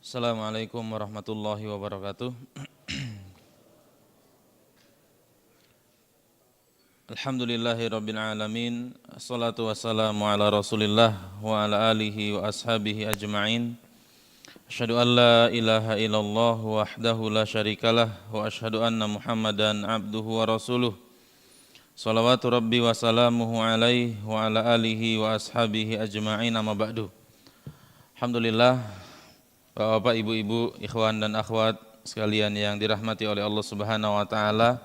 Assalamualaikum warahmatullahi wabarakatuh. Alhamdulillahi rabbil alamin. Assalatu wassalamu ala rasulillah wa ala alihi wa ashabihi ajma'in. Asyhadu an la ilaha illallah wahdahu la syarikalah wa asyhadu anna Muhammadan abduhu wa rasuluh. Salawatu rabbi wa salamuhu alaihi wa ala alihi wa ashabihi ajma'in, amma ba'du. Alhamdulillah, Bapak, Ibu-ibu, ikhwan dan akhwat sekalian yang dirahmati oleh Allah Subhanahu wa taala,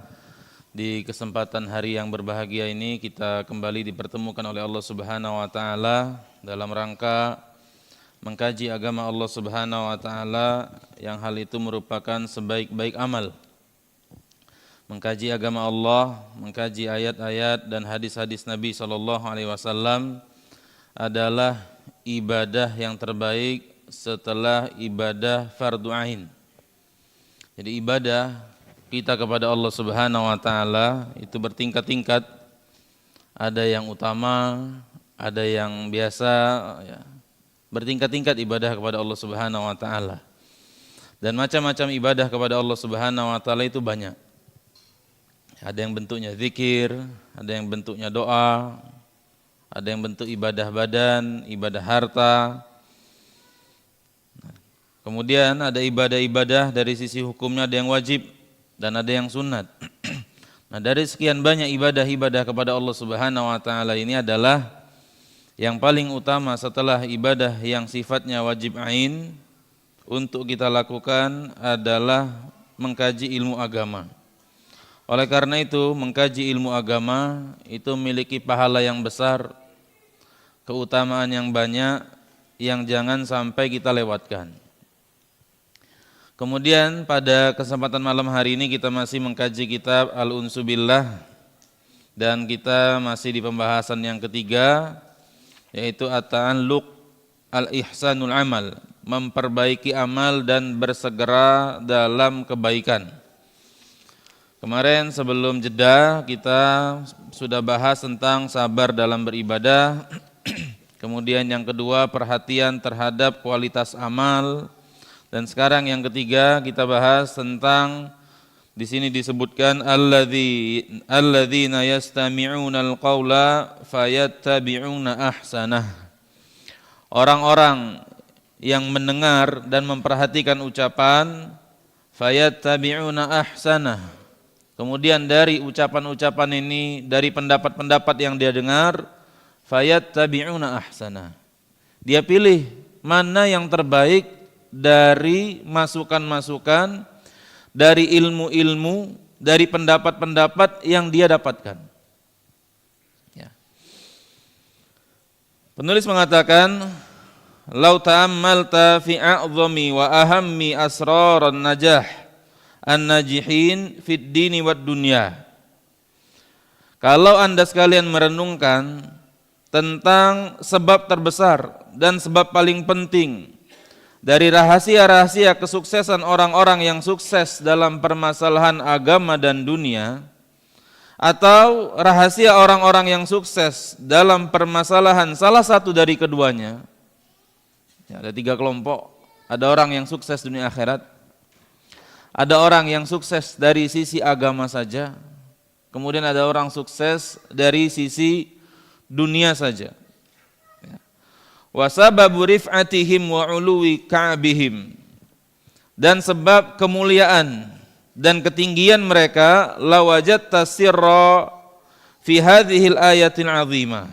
di kesempatan hari yang berbahagia ini kita kembali dipertemukan oleh Allah Subhanahu wa taala dalam rangka mengkaji agama Allah Subhanahu wa taala, yang hal itu merupakan sebaik-baik amal. Mengkaji agama Allah, mengkaji ayat-ayat dan hadis-hadis Nabi sallallahu alaihi wasallam adalah ibadah yang terbaik setelah ibadah fardu ain. Jadi ibadah kita kepada Allah Subhanahu wa taala itu bertingkat-tingkat. Ada yang utama, ada yang biasa, ya. Bertingkat-tingkat ibadah kepada Allah Subhanahu wa taala. Dan macam-macam ibadah kepada Allah Subhanahu wa taala itu banyak. Ada yang bentuknya zikir, ada yang bentuknya doa, ada yang bentuk ibadah badan, ibadah harta. Kemudian ada ibadah-ibadah dari sisi hukumnya, ada yang wajib dan ada yang sunat. Nah, dari sekian banyak ibadah-ibadah kepada Allah Subhanahu wa taala ini adalah yang paling utama setelah ibadah yang sifatnya wajib ain untuk kita lakukan adalah mengkaji ilmu agama. Oleh karena itu, mengkaji ilmu agama itu memiliki pahala yang besar, keutamaan yang banyak yang jangan sampai kita lewatkan. Kemudian pada kesempatan malam hari ini kita masih mengkaji kitab Al-Unsu Billah, dan kita masih di pembahasan yang ketiga, yaitu At-Ta'alluq Al-Ihsanul Amal, memperbaiki amal dan bersegera dalam kebaikan. Kemarin sebelum jeda kita sudah bahas tentang sabar dalam beribadah. Kemudian yang kedua, perhatian terhadap kualitas amal. Dan sekarang yang ketiga kita bahas tentang, di sini disebutkan alladzina yastami'una al-qaula fayattabi'una ahsanah. Orang-orang yang mendengar dan memperhatikan ucapan, fayattabi'una ahsanah. Kemudian dari ucapan-ucapan ini, dari pendapat-pendapat yang dia dengar, fayattabi'una ahsanah. Dia pilih mana yang terbaik dari masukan-masukan, dari ilmu-ilmu, dari pendapat-pendapat yang dia dapatkan. Ya. Penulis mengatakan, "Lau ta'ammalta fi a'zami wa ahammi asraran najah an-najihin fid dini wad dunya." Kalau Anda sekalian merenungkan tentang sebab terbesar dan sebab paling penting dari rahasia-rahasia kesuksesan orang-orang yang sukses dalam permasalahan agama dan dunia, atau rahasia orang-orang yang sukses dalam permasalahan salah satu dari keduanya, ya, ada tiga kelompok. Ada orang yang sukses dunia akhirat, ada orang yang sukses dari sisi agama saja, kemudian ada orang sukses dari sisi dunia saja. Wa sababu rif'atihim wa uluwi ka'bihim, dan sebab kemuliaan dan ketinggian mereka, lawajadta sirra fi hadhil ayatil azimah,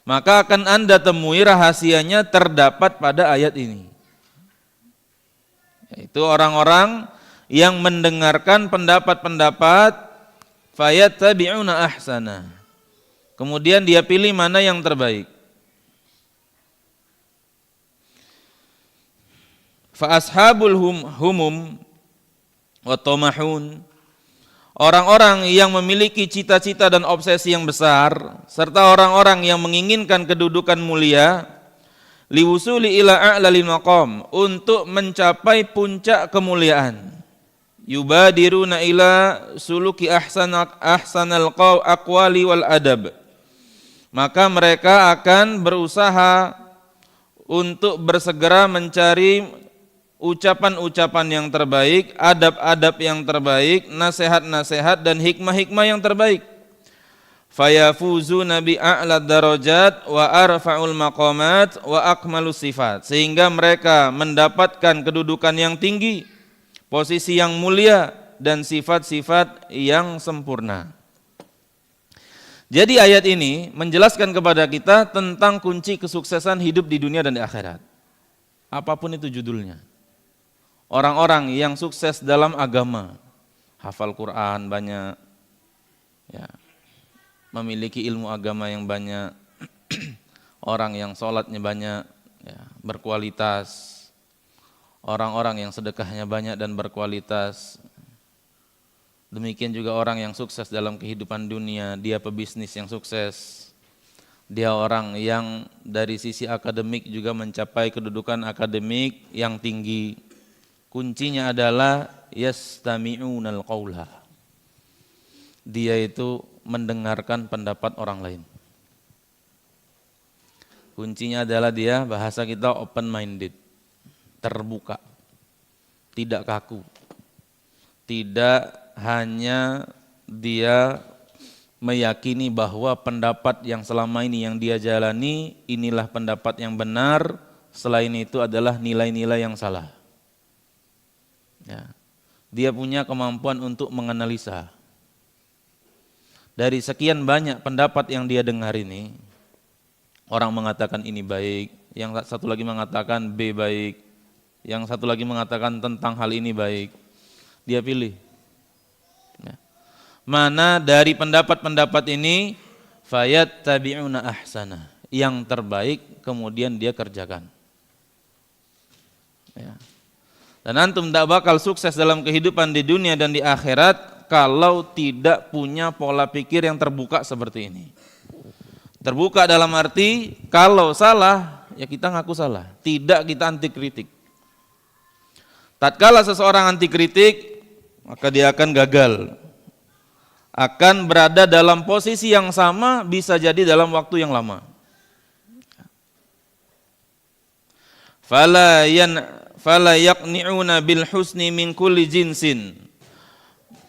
maka akan Anda temui rahasianya terdapat pada ayat ini, yaitu orang-orang yang mendengarkan pendapat-pendapat, fayattabi'una ahsana, kemudian dia pilih mana yang terbaik. Fa ashabul humum wa tamahun, orang-orang yang memiliki cita-cita dan obsesi yang besar, serta orang-orang yang menginginkan kedudukan mulia, liwusuli ila a'lalil maqam, untuk mencapai puncak kemuliaan, yubadiruna ila suluki ahsanal aqwali wal adab, maka mereka akan berusaha untuk bersegera mencari ucapan-ucapan yang terbaik, adab-adab yang terbaik, nasihat-nasihat dan hikmah-hikmah yang terbaik. Fayafuzuna bi a'la darajat wa arfa'ul maqamat wa akmalus sifat, sehingga mereka mendapatkan kedudukan yang tinggi, posisi yang mulia dan sifat-sifat yang sempurna. Jadi ayat ini menjelaskan kepada kita tentang kunci kesuksesan hidup di dunia dan di akhirat. Apapun itu judulnya. Orang-orang yang sukses dalam agama, hafal Quran banyak, ya, memiliki ilmu agama yang banyak, orang yang sholatnya banyak, ya, berkualitas, orang-orang yang sedekahnya banyak dan berkualitas. Demikian juga orang yang sukses dalam kehidupan dunia, dia pebisnis yang sukses, dia orang yang dari sisi akademik juga mencapai kedudukan akademik yang tinggi. Kuncinya adalah yastami'unal qawla, dia itu mendengarkan pendapat orang lain. Kuncinya adalah dia, bahasa kita open minded, terbuka, tidak kaku, tidak hanya dia meyakini bahwa pendapat yang selama ini yang dia jalani inilah pendapat yang benar, selain itu adalah nilai-nilai yang salah. Ya. Dia punya kemampuan untuk menganalisa. Dari sekian banyak pendapat yang dia dengar ini, orang mengatakan ini baik, yang satu lagi mengatakan B baik, yang satu lagi mengatakan tentang hal ini baik. Dia pilih. Ya. Mana dari pendapat-pendapat ini fayattabi'una ahsana, yang terbaik kemudian dia kerjakan. Ya. Dan antum tidak bakal sukses dalam kehidupan di dunia dan di akhirat kalau tidak punya pola pikir yang terbuka seperti ini. Terbuka dalam arti kalau salah ya kita ngaku salah, tidak kita anti kritik. Tatkala seseorang anti kritik, maka dia akan gagal, akan berada dalam posisi yang sama, bisa jadi dalam waktu yang lama. Fala yaqni'una bil husni min kulli jinsin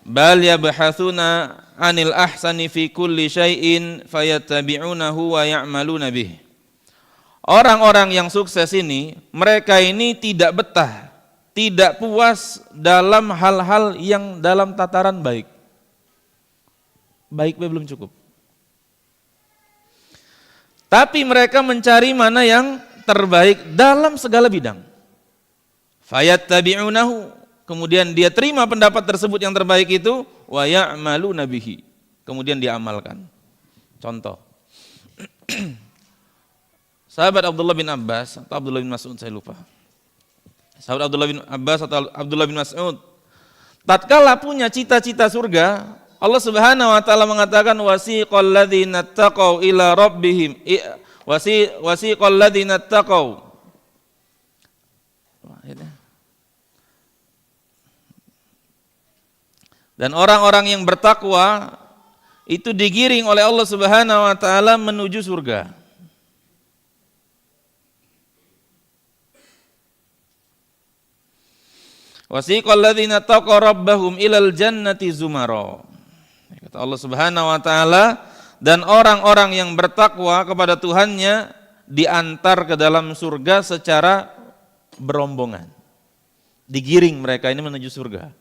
bal yabhathuna 'anil ahsani fi kulli syai'in fayattabi'unahu wa ya'maluna bih. Orang-orang yang sukses ini, mereka ini tidak betah, tidak puas dalam hal-hal yang dalam tataran baik. Baik belum cukup. Tapi mereka mencari mana yang terbaik dalam segala bidang. Fayattabi'unahu, kemudian dia terima pendapat tersebut yang terbaik itu, wa ya'maluna bihi, kemudian dia amalkan. Contoh. Sahabat Abdullah bin Abbas atau Abdullah bin Mas'ud, saya lupa. Sahabat Abdullah bin Abbas atau Abdullah bin Mas'ud, tatkala punya cita-cita surga, Allah Subhanahu wa taala mengatakan wasiqal ladzina taqau ila rabbihim wasiqal ladzina taqau. Dan orang-orang yang bertakwa itu digiring oleh Allah Subhanahu wa taala menuju surga. Wasiqal ladzina taqaw rabbahum ilal jannati zumara. Kata Allah Subhanahu wa taala, dan orang-orang yang bertakwa kepada Tuhannya diantar ke dalam surga secara berombongan. Digiring mereka ini menuju surga.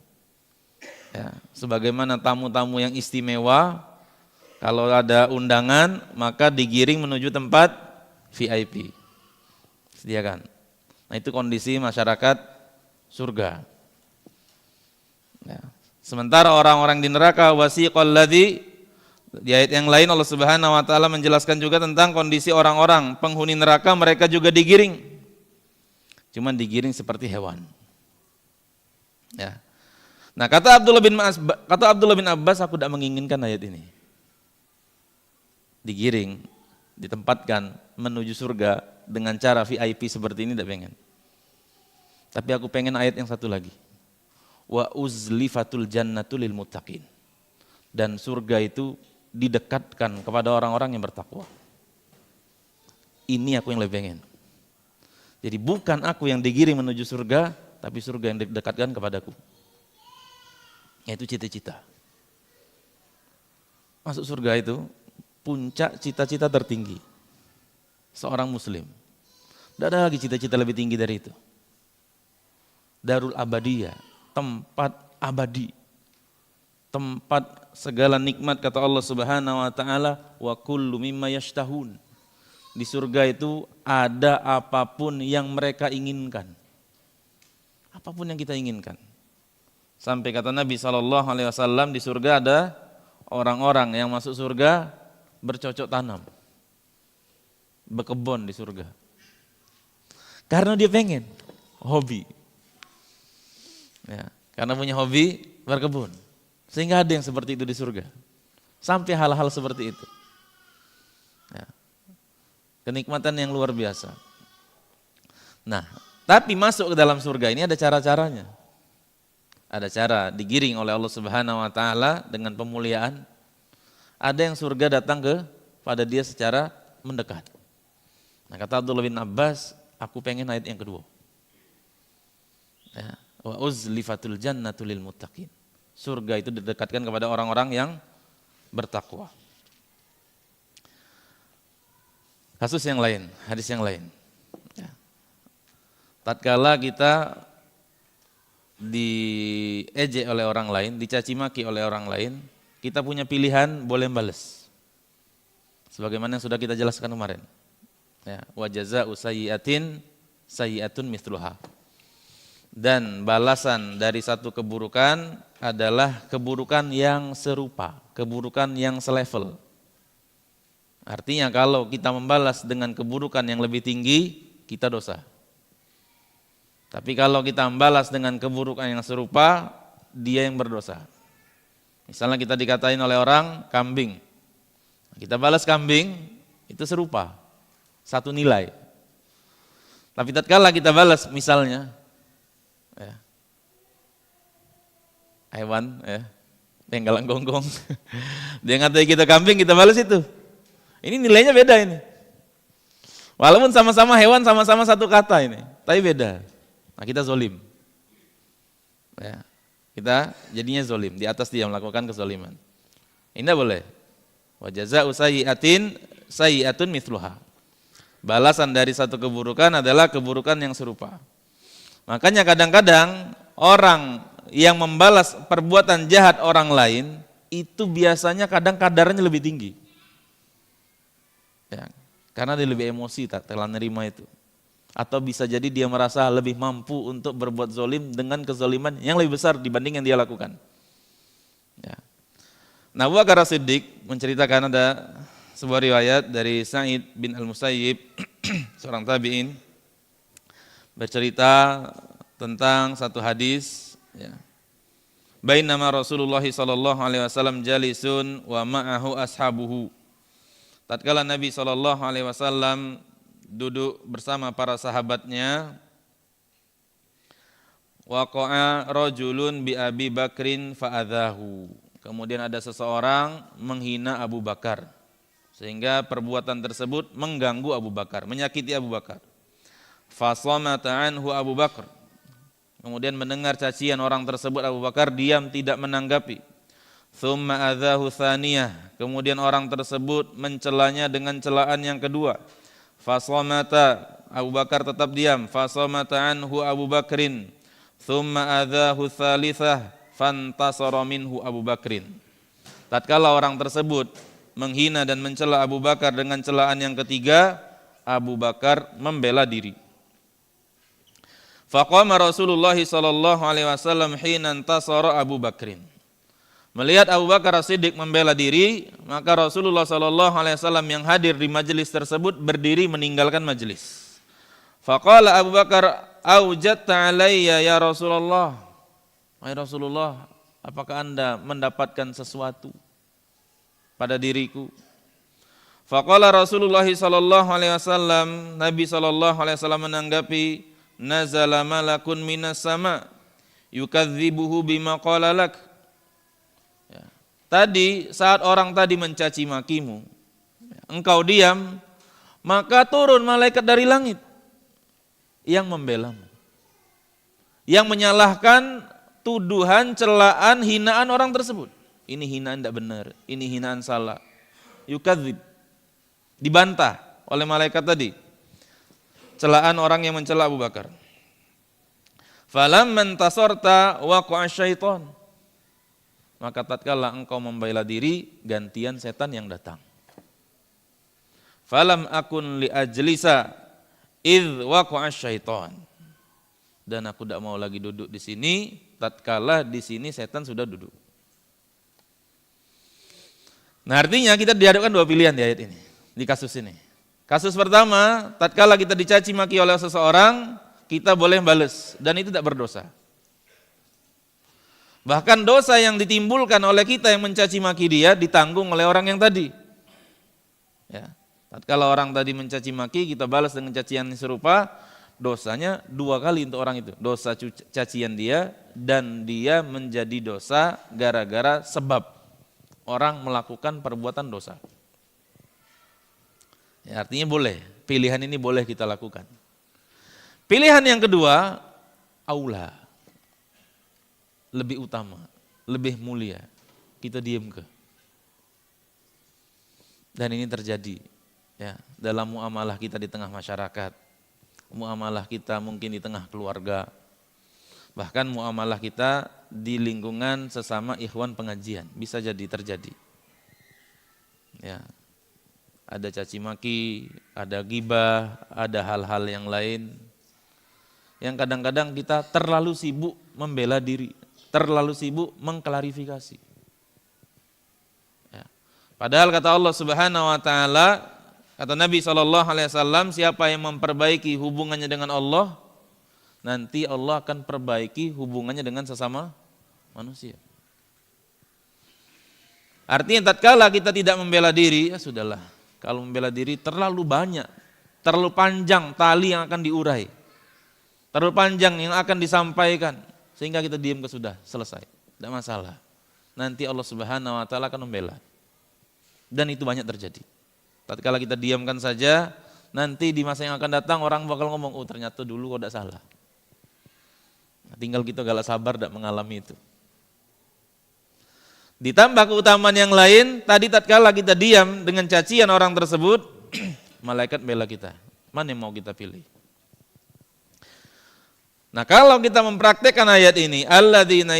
Ya, sebagaimana tamu-tamu yang istimewa, kalau ada undangan maka digiring menuju tempat VIP. Sediakan. Nah, itu kondisi masyarakat surga. Ya. Sementara orang-orang di neraka wasiqal ladzi, di ayat yang lain Allah Subhanahu wa taala menjelaskan juga tentang kondisi orang-orang penghuni neraka, mereka juga digiring. Cuman digiring seperti hewan. Ya. Nah, kata Abdullah bin Abbas, aku tidak menginginkan ayat ini. Digiring, ditempatkan menuju surga dengan cara VIP seperti ini tidak pengen. Tapi aku pengen ayat yang satu lagi. Wa uzlifatul jannatu lil muttaqin. Dan surga itu didekatkan kepada orang-orang yang bertakwa. Ini aku yang lebih pengen. Jadi bukan aku yang digiring menuju surga, tapi surga yang didekatkan kepadaku. Yaitu cita-cita. Masuk surga itu puncak cita-cita tertinggi seorang muslim. Tidak ada lagi cita-cita lebih tinggi dari itu. Darul Abadiyah, tempat abadi. Tempat segala nikmat, kata Allah Subhanahu wa taala, wa kullu mimma yashtahun. Di surga itu ada apapun yang mereka inginkan. Apapun yang kita inginkan. Sampai kata Nabi SAW, di surga ada orang-orang yang masuk surga bercocok tanam. Berkebun di surga. Karena dia pengen, hobi. Ya, karena punya hobi berkebun. Sehingga ada yang seperti itu di surga. Sampai hal-hal seperti itu. Ya. Kenikmatan yang luar biasa. Nah, tapi masuk ke dalam surga ini ada cara-caranya. Ada cara digiring oleh Allah Subhanahu wa taala dengan pemuliaan. Ada yang surga datang pada dia secara mendekat. Nah, kata Abdullah bin Abbas, aku pengen ayat yang kedua. Ya, wa uzlifatul jannatu lil muttaqin. Surga itu didekatkan kepada orang-orang yang bertakwa. Kasus yang lain, hadis yang lain. Ya. Tatkala kita diejek oleh orang lain, dicaci maki oleh orang lain, kita punya pilihan boleh balas. Sebagaimana yang sudah kita jelaskan kemarin. Ya, wa jazaa'u sayyi'atin sayyi'atun mithluha. Dan balasan dari satu keburukan adalah keburukan yang serupa, keburukan yang selevel. Artinya kalau kita membalas dengan keburukan yang lebih tinggi, kita dosa. Tapi kalau kita membalas dengan keburukan yang serupa, dia yang berdosa. Misalnya kita dikatain oleh orang kambing. Kita balas kambing, itu serupa. Satu nilai. Tapi tatkala kita balas misalnya, ya, hewan, ya, penggalang gonggong. Dia ngatain kita kambing, kita balas itu. Ini nilainya beda ini. Walaupun sama-sama hewan, sama-sama satu kata ini, tapi beda. Nah, kita zolim. Ya, kita jadinya zolim, di atas dia melakukan kezoliman. Ini tidak boleh. Wa jazaa'u sayyi'atin sayyi'atun mithluha. Balasan dari satu keburukan adalah keburukan yang serupa. Makanya kadang-kadang orang yang membalas perbuatan jahat orang lain, itu biasanya kadang kadarnya lebih tinggi. Ya, karena dia lebih emosi telah nerima itu. Atau bisa jadi dia merasa lebih mampu untuk berbuat zolim dengan kezoliman yang lebih besar dibanding yang dia lakukan. Ya. Nah, Abu Bakar As-Siddiq menceritakan ada sebuah riwayat dari Sa'id bin Al-Musayyib, seorang tabi'in, bercerita tentang satu hadis. Ya. Bainama Rasulullah sallallahu alaihi wasallam jalisun wa ma'ahu ashabuhu. Tatkala Nabi SAW duduk bersama para sahabatnya, waqa'a rajulun bi Abi Bakrin fa'adhahu. Kemudian ada seseorang menghina Abu Bakar, sehingga perbuatan tersebut mengganggu Abu Bakar, menyakiti Abu Bakar. Fasamata anhu Abu Bakar. Kemudian mendengar cacian orang tersebut, Abu Bakar diam, tidak menanggapi. Thumma adzahu thaniyah. Kemudian orang tersebut mencelanya dengan celaan yang kedua. Fasamata, Abu Bakar tetap diam. Fasamata anhu Abu Bakrin. Thumma adzahu thalithah. Fantasara minhu Abu Bakrin. Tatkala orang tersebut menghina dan mencela Abu Bakar dengan celaan yang ketiga, Abu Bakar membela diri. Faqama Rasulullah sallallahu alaihi wasallam hina intasara Abu Bakrin. Melihat Abu Bakar As-Siddiq membela diri, maka Rasulullah SAW yang hadir di majelis tersebut berdiri meninggalkan majelis. Faqala Abu Bakar, "Aujatta alayya ya Rasulullah." Wahai Rasulullah, apakah Anda mendapatkan sesuatu pada diriku? Faqala Rasulullah SAW, Nabi SAW menanggapi, "Nazala malakun minas sama yukadzibuhu bima qala lak." Tadi saat orang tadi mencaci makimu, engkau diam, maka turun malaikat dari langit. yang membelamu. Yang menyalahkan, tuduhan, celaan, hinaan orang tersebut. Ini hinaan tidak benar, ini hinaan salah. Yukadzib, dibantah oleh malaikat tadi. Celaan orang yang mencela Abu Bakar. Falamman tasorta waqa'a syaitan. Maka tatkala engkau membela diri, gantian setan yang datang. Falam akun li ajlisa idh waqa'a syaitan. Dan aku tidak mau lagi duduk di sini, tatkala di sini setan sudah duduk. Nah, artinya kita dihadapkan dua pilihan di ayat ini, di kasus ini. Kasus pertama, tatkala kita dicaci maki oleh seseorang, kita boleh balas dan itu tidak berdosa. Bahkan dosa yang ditimbulkan oleh kita yang mencaci maki dia ditanggung oleh orang yang tadi. Ya. Tatkala orang tadi mencaci maki, kita balas dengan cacian serupa, dosanya dua kali untuk orang itu. Dosa cacian dia dan dia menjadi dosa gara-gara sebab orang melakukan perbuatan dosa. Ya, artinya boleh, pilihan ini boleh kita lakukan. Pilihan yang kedua, aula, lebih utama, lebih mulia, kita diam ke. Dan ini terjadi ya dalam muamalah kita di tengah masyarakat, muamalah kita mungkin di tengah keluarga, bahkan muamalah kita di lingkungan sesama ikhwan pengajian, bisa jadi terjadi. Ya. Ada caci maki, ada ghibah, ada hal-hal yang lain yang kadang-kadang kita terlalu sibuk membela diri, terlalu sibuk mengklarifikasi. Ya. Padahal kata Allah Subhanahu wa taala, kata Nabi SAW, siapa yang memperbaiki hubungannya dengan Allah, nanti Allah akan perbaiki hubungannya dengan sesama manusia. Artinya tatkala kita tidak membela diri, ya sudahlah. Kalau membela diri terlalu banyak, terlalu panjang tali yang akan diurai, terlalu panjang yang akan disampaikan, sehingga kita diam ke sudah, selesai, tidak masalah. Nanti Allah Subhanahu wa taala akan membela. Dan itu banyak terjadi. Tatkala kita diamkan saja, nanti di masa yang akan datang orang bakal ngomong, oh ternyata dulu kok tidak salah. Tinggal kita galak sabar tidak mengalami itu. Ditambah keutamaan yang lain, tadi tatkala kita diam dengan cacian orang tersebut, malaikat bela kita. Mana yang mau kita pilih? Nah, kalau kita mempraktekkan ayat ini, alladzina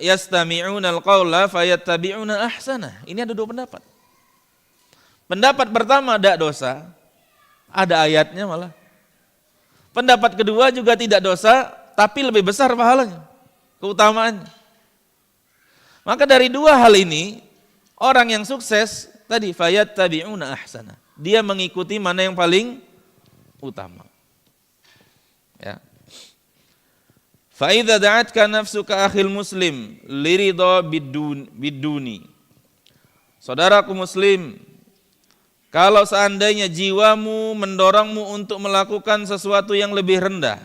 yastami'una al-qaula fayattabi'una ahsana. Ini ada dua pendapat. Pendapat pertama ada dosa, ada ayatnya malah. Pendapat kedua juga tidak dosa, tapi lebih besar pahalanya, keutamaannya. Maka dari dua hal ini, orang yang sukses tadi fayattabi'una ahsana. Dia mengikuti mana yang paling utama. Ya. Fa idza da'atka nafsuka akhil muslim liridha biduni. Saudaraku muslim, kalau seandainya jiwamu mendorongmu untuk melakukan sesuatu yang lebih rendah,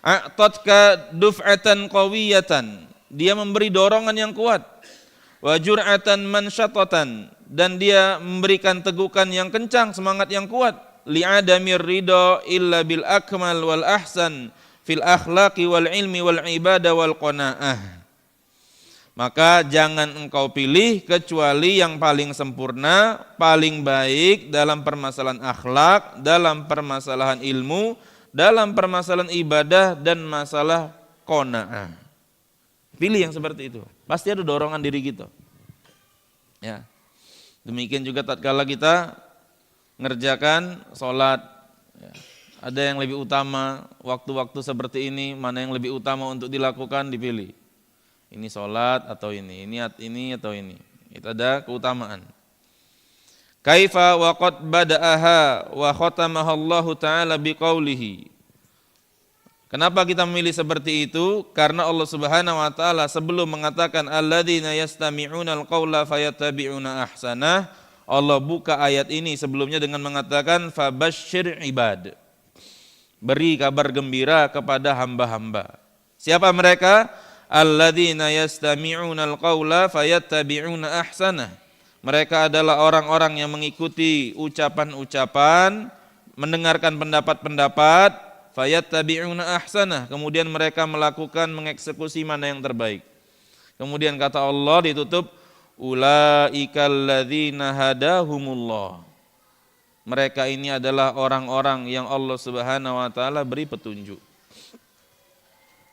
a'tatka duf'atan qawiyatan, dia memberi dorongan yang kuat, wa jur'atan mansyatatan, dan dia memberikan tegukan yang kencang, semangat yang kuat, li'adamir ridha illa bil akmal wal ahsan fil akhlaqi wal ilmi wal ibadah wal qanaah. Maka jangan engkau pilih kecuali yang paling sempurna, paling baik dalam permasalahan akhlak, dalam permasalahan ilmu, dalam permasalahan ibadah dan masalah qanaah. Pilih yang seperti itu. Pasti ada dorongan diri kita. Ya. Demikian juga tatkala kita ngerjakan sholat, ya. Ada yang lebih utama, waktu-waktu seperti ini, mana yang lebih utama untuk dilakukan, dipilih. Ini sholat atau ini atau ini. Itu ada keutamaan. Kaifa wa qad bada'aha wa khatamaha Allah Ta'ala biqaulihi. Kenapa kita memilih seperti itu? Karena Allah Subhanahu wa taala sebelum mengatakan alladzina yastami'una al-qaula fayattabi'una ahsanah, Allah buka ayat ini sebelumnya dengan mengatakan fabasyir ibad. Beri kabar gembira kepada hamba-hamba. Siapa mereka? Alladzina yastami'una al-qaula fayattabi'una ahsanah. Mereka adalah orang-orang yang mengikuti ucapan-ucapan, mendengarkan pendapat-pendapat, fayattabi'una ahsanah, kemudian mereka melakukan mengeksekusi mana yang terbaik. Kemudian kata Allah ditutup, ulaikal ladzina hadahumullah. Mereka ini adalah orang-orang yang Allah Subhanahu wa taala beri petunjuk.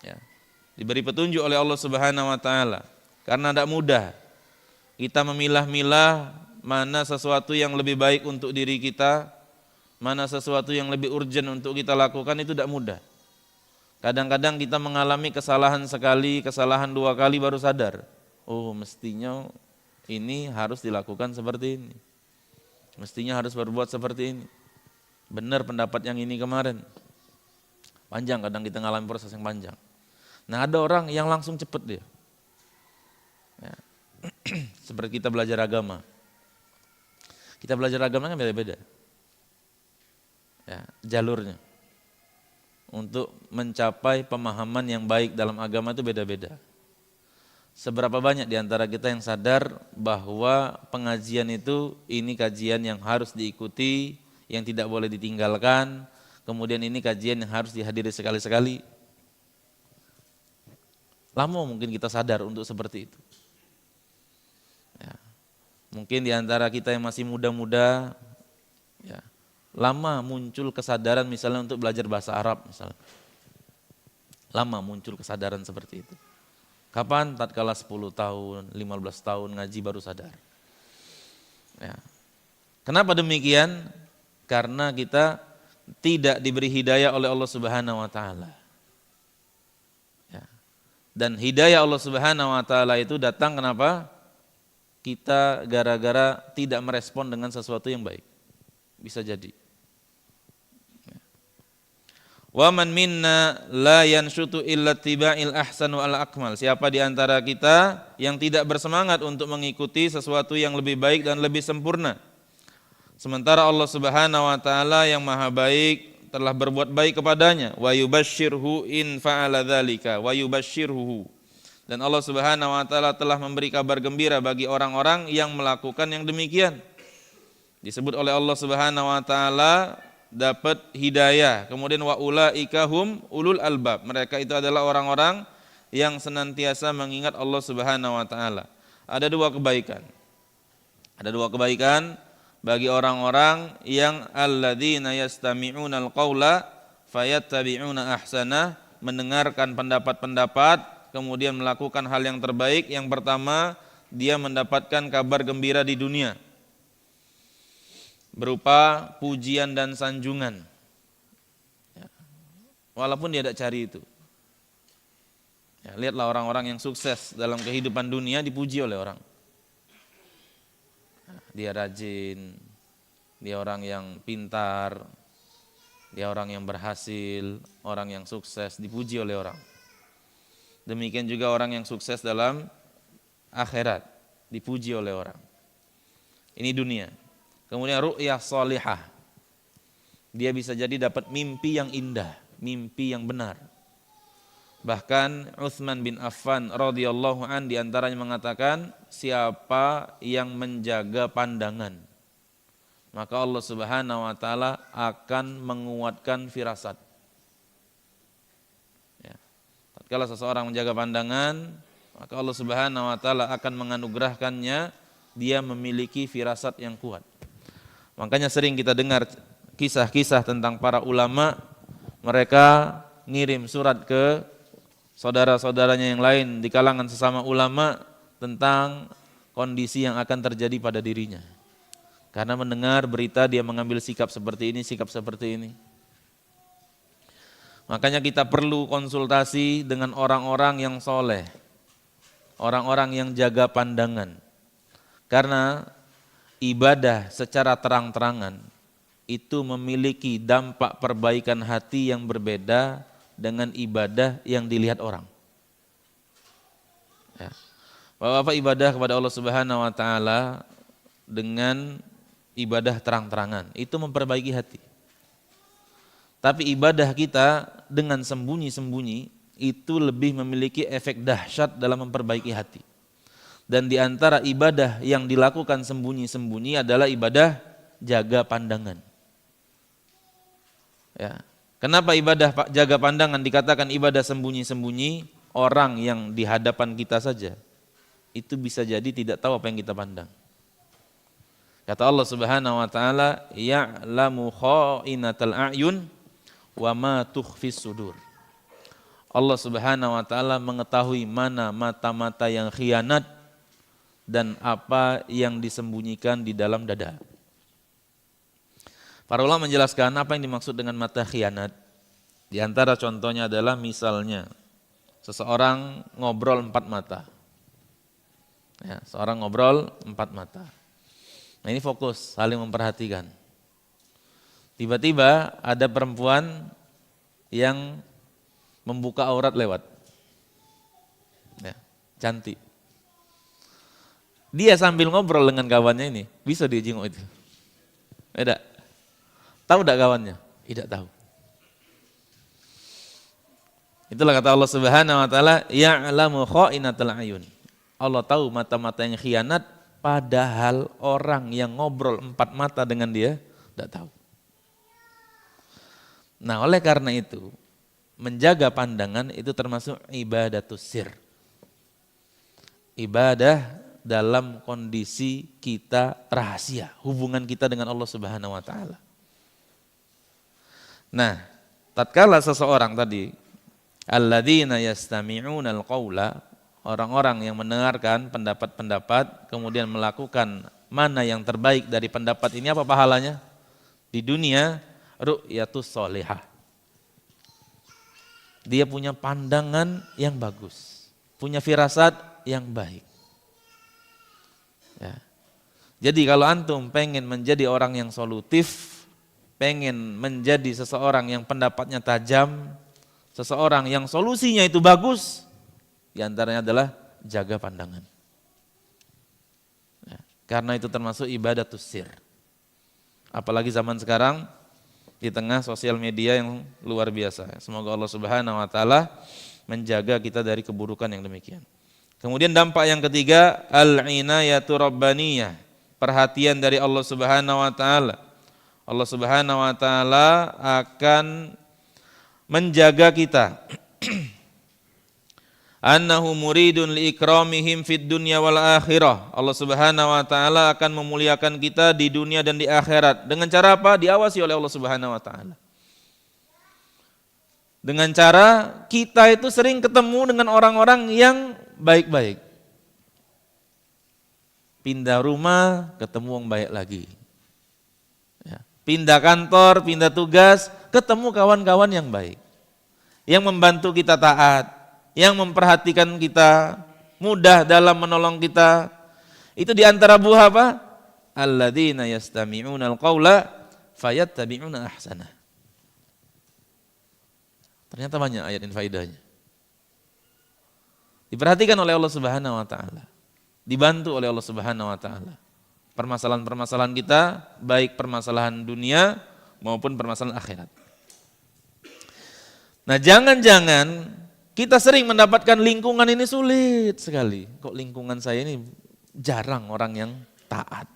Ya. Diberi petunjuk oleh Allah Subhanahu wa taala. Karena tidak mudah kita memilah-milah mana sesuatu yang lebih baik untuk diri kita, mana sesuatu yang lebih urgent untuk kita lakukan, itu tidak mudah. Kadang-kadang kita mengalami kesalahan sekali, kesalahan dua kali baru sadar. Oh, mestinya ini harus dilakukan seperti ini. Mestinya harus berbuat seperti ini. Benar pendapat yang ini kemarin. Panjang, kadang kita mengalami proses yang panjang. Nah, ada orang yang langsung cepat dia. Ya. Seperti kita belajar agama. Kita belajar agama kan beda-beda. Ya, jalurnya. Untuk mencapai pemahaman yang baik dalam agama itu beda-beda. Seberapa banyak di antara kita yang sadar bahwa pengajian itu ini kajian yang harus diikuti, yang tidak boleh ditinggalkan, kemudian ini kajian yang harus dihadiri sekali-sekali. Lama mungkin kita sadar untuk seperti itu. Ya. Mungkin di antara kita yang masih muda-muda, ya, lama muncul kesadaran misalnya untuk belajar bahasa Arab misalnya. Lama muncul kesadaran seperti itu. Kapan? Tatkala 10 tahun, 15 tahun ngaji baru sadar. Ya. Kenapa demikian? Karena kita tidak diberi hidayah oleh Allah Subhanahu wa taala. Ya. Dan hidayah Allah Subhanahu wa taala itu datang kenapa? Kita gara-gara tidak merespon dengan sesuatu yang baik. Bisa jadi. Wa man minna la yanshutu illa tiba'il ahsanu al akmal. Siapa di antara kita yang tidak bersemangat untuk mengikuti sesuatu yang lebih baik dan lebih sempurna. Sementara Allah Subhanahu wa taala yang Maha Baik telah berbuat baik kepadanya. Wa yubasyshirhu in fa'ala dzalika wa yubasyshirhu. Dan Allah Subhanahu wa taala telah memberi kabar gembira bagi orang-orang yang melakukan yang demikian. Disebut oleh Allah Subhanahu wa taala dapat hidayah. Kemudian wa ulaika hum ulul albab. Mereka itu adalah orang-orang yang senantiasa mengingat Allah Subhanahu wa taala. Ada dua kebaikan. Ada dua kebaikan bagi orang-orang yang alladzina yastami'unal qaula fayattabi'una ahsanah, mendengarkan pendapat-pendapat kemudian melakukan hal yang terbaik. Yang pertama, dia mendapatkan kabar gembira di dunia berupa pujian dan sanjungan, ya. Walaupun dia tidak cari itu. Ya, lihatlah orang-orang yang sukses dalam kehidupan dunia dipuji oleh orang. Dia rajin, dia orang yang pintar, dia orang yang berhasil, orang yang sukses dipuji oleh orang. Demikian juga orang yang sukses dalam akhirat dipuji oleh orang. Ini dunia. Kemudian ru'yah salihah. Dia bisa jadi dapat mimpi yang indah, mimpi yang benar. Bahkan Utsman bin Affan radhiyallahu an di antaranya mengatakan, siapa yang menjaga pandangan, maka Allah Subhanahu wa taala akan menguatkan firasat. Ya. Tatkala seseorang menjaga pandangan, maka Allah Subhanahu wa taala akan menganugerahkannya dia memiliki firasat yang kuat. Makanya sering kita dengar kisah-kisah tentang para ulama, mereka ngirim surat ke saudara-saudaranya yang lain di kalangan sesama ulama tentang kondisi yang akan terjadi pada dirinya. Karena mendengar berita dia mengambil sikap seperti ini, sikap seperti ini. Makanya kita perlu konsultasi dengan orang-orang yang soleh, orang-orang yang jaga pandangan. Karena ibadah secara terang-terangan itu memiliki dampak perbaikan hati yang berbeda dengan ibadah yang dilihat orang. Ya. Bapak-bapak, ibadah kepada Allah Subhanahu wa taala dengan ibadah terang-terangan itu memperbaiki hati. Tapi ibadah kita dengan sembunyi-sembunyi itu lebih memiliki efek dahsyat dalam memperbaiki hati. Dan di antara ibadah yang dilakukan sembunyi-sembunyi adalah ibadah jaga pandangan. Ya. Kenapa ibadah jaga pandangan dikatakan ibadah sembunyi-sembunyi? Orang yang di hadapan kita saja itu bisa jadi tidak tahu apa yang kita pandang. Kata Allah Subhanahu wa taala, "Ya'lamu kha'inatal a'yun wa ma tukhfis sudur." Allah Subhanahu wa taala mengetahui mana mata-mata yang khianat dan apa yang disembunyikan di dalam dada. Para ulama menjelaskan apa yang dimaksud dengan mata khianat. Di antara contohnya adalah misalnya seseorang ngobrol 4 mata. Ya, seorang ngobrol 4 mata. Nah ini fokus, saling memperhatikan. Tiba-tiba ada perempuan yang membuka aurat lewat. Ya, cantik. Dia sambil ngobrol dengan kawannya ini, bisa dia jenguk itu. Tidak. Tahu tidak kawannya? Tidak tahu. Itulah kata Allah Subhanahu wa taala, ya'lamu kha'inatal a'yun. Allah tahu mata-mata yang khianat, padahal orang yang ngobrol 4 mata dengan dia tidak tahu. Nah, oleh karena itu, menjaga pandangan itu termasuk ibadatus sir. Ibadah dalam kondisi kita rahasia, hubungan kita dengan Allah Subhanahu wa taala. Nah, tatkala seseorang tadi alladzina yastami'una al-qaula, orang-orang yang mendengarkan pendapat-pendapat kemudian melakukan mana yang terbaik dari pendapat ini, apa pahalanya? Di dunia ru'yatus sholihah. Dia punya pandangan yang bagus, punya firasat yang baik. Ya. Jadi kalau antum pengen menjadi orang yang solutif, pengen menjadi seseorang yang pendapatnya tajam, seseorang yang solusinya itu bagus, diantaranya adalah jaga pandangan. Ya, karena itu termasuk ibadatus sir. Apalagi zaman sekarang di tengah sosial media yang luar biasa. Semoga Allah Subhanahu wa taala menjaga kita dari keburukan yang demikian. Kemudian dampak yang ketiga, al-inayatu rabbaniyah, perhatian dari Allah Subhanahu wa taala. Allah Subhanahu wa taala akan menjaga kita. Annahu muridun liikramihim fid dunya wal akhirah. Allah Subhanahu wa taala akan memuliakan kita di dunia dan di akhirat. Dengan cara apa? Diawasi oleh Allah Subhanahu wa taala. Dengan cara kita itu sering ketemu dengan orang-orang yang baik-baik. Pindah rumah, ketemu orang baik lagi. Ya. Pindah kantor, pindah tugas, ketemu kawan-kawan yang baik. Yang membantu kita taat, yang memperhatikan kita, mudah dalam menolong kita. Itu di antara buah apa? Alladzina yastami'una al-qaula fayattabi'una ahsanah. Ternyata banyak ayat dan faedahnya. Diperhatikan oleh Allah Subhanahu wa taala. Dibantu oleh Allah Subhanahu wa taala. Permasalahan-permasalahan kita, baik permasalahan dunia maupun permasalahan akhirat. Nah, jangan-jangan kita sering mendapatkan lingkungan ini sulit sekali. Kok lingkungan saya ini jarang orang yang taat.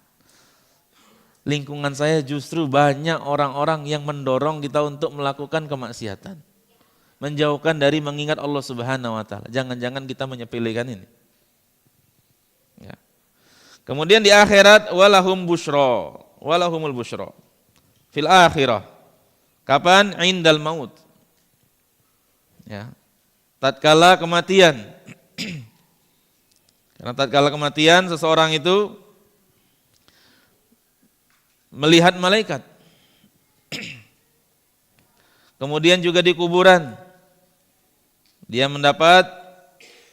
Lingkungan saya justru banyak orang-orang yang mendorong kita untuk melakukan kemaksiatan. Menjauhkan dari mengingat Allah Subhanahu wa taala. Jangan-jangan kita menyepelekan ini. Ya. Kemudian di akhirat walahum busyra, walahumul busyra. Fil akhirah. Kapan? Indal maut. Ya. Tatkala kematian. Karena tatkala kematian seseorang itu melihat malaikat. Kemudian juga di kuburan dia mendapat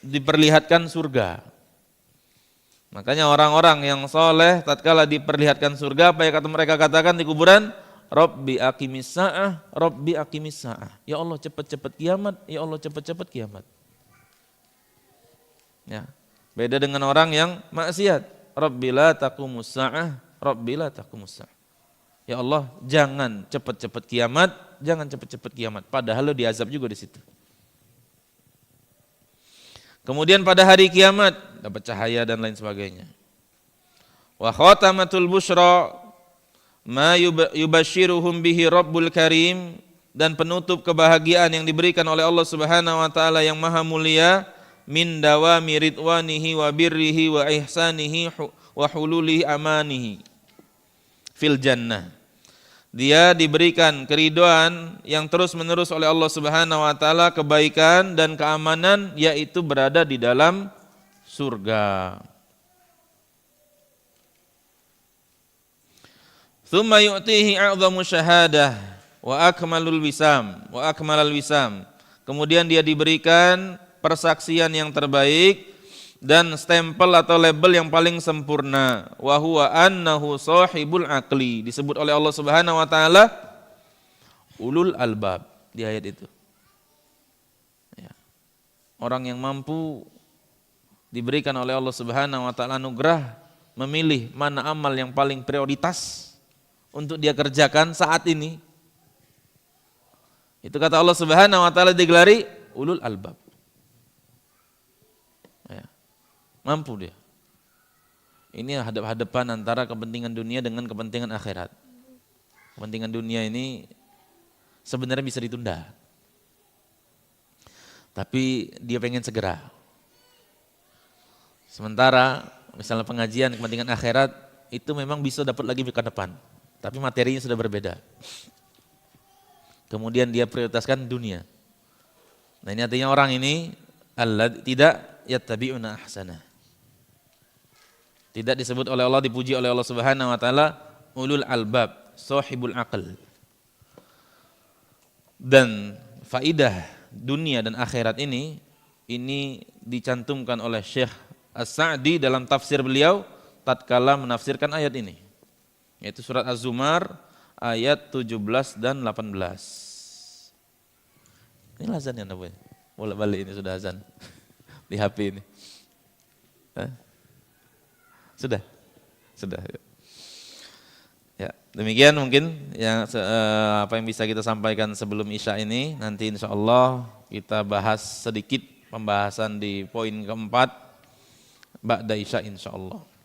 diperlihatkan surga. Makanya orang-orang yang soleh tatkala diperlihatkan surga, apa yang mereka katakan di kuburan? Rabbi aqimis sa'ah, Rabbi aqimis sa'ah. Ya Allah cepat-cepat kiamat, ya Allah cepat-cepat kiamat. Ya. Beda dengan orang yang maksiat. Rabbi la taqumus sa'ah, Rabbi la taqumus sa'ah. Ya Allah jangan cepat-cepat kiamat, jangan cepat-cepat kiamat. Padahal lo diazab juga di situ. Kemudian pada hari kiamat dapat cahaya dan lain sebagainya. Wa khatamatul busyra ma yubashiruhum bihi Rabbul Karim dan penutup kebahagiaan yang diberikan oleh Allah Subhanahu wa taala yang maha mulia, min dawami ridwanihi wa birrihi wa ihsanihi wa hululihi amanihi fil jannah. Dia diberikan keridhaan yang terus menerus oleh Allah Subhanahu wa taala, kebaikan dan keamanan, yaitu berada di dalam surga. Tsumma yu'tihi a'dhamu syahadah wa akmalul wisam. Kemudian dia diberikan persaksian yang terbaik dan stempel atau label yang paling sempurna, wa huwa annahu sahibul aqli, disebut oleh Allah Subhanahu wa taala ulul albab di ayat itu. Ya. Orang yang mampu diberikan oleh Allah Subhanahu wa taala anugerah memilih mana amal yang paling prioritas untuk dia kerjakan saat ini. Itu kata Allah Subhanahu wa taala digelari ulul albab. Ya. Mampu dia. Ini hadap-hadapan antara kepentingan dunia dengan kepentingan akhirat. Kepentingan dunia ini sebenarnya bisa ditunda. Tapi dia pengen segera. Sementara misalnya pengajian kepentingan akhirat itu memang bisa dapat lagi ke depan. Tapi materinya sudah berbeda. Kemudian dia prioritaskan dunia. Nah ini artinya orang ini tidak yattabi'una ahsana. Tidak disebut oleh Allah, dipuji oleh Allah Subhanahu wa taala ulul albab, sahibul aql. Dan faidah dunia dan akhirat ini dicantumkan oleh Syekh As-Sa'di dalam tafsir beliau tatkala menafsirkan ayat ini. Yaitu surat Az-Zumar ayat 17 dan 18. Ini azan ya Nabi. Bolak-balik ini sudah azan di HP ini. Sudah. Ya, demikian mungkin yang apa yang bisa kita sampaikan sebelum Isya ini. Nanti insyaallah kita bahas sedikit pembahasan di poin keempat ba'da Isya insyaallah.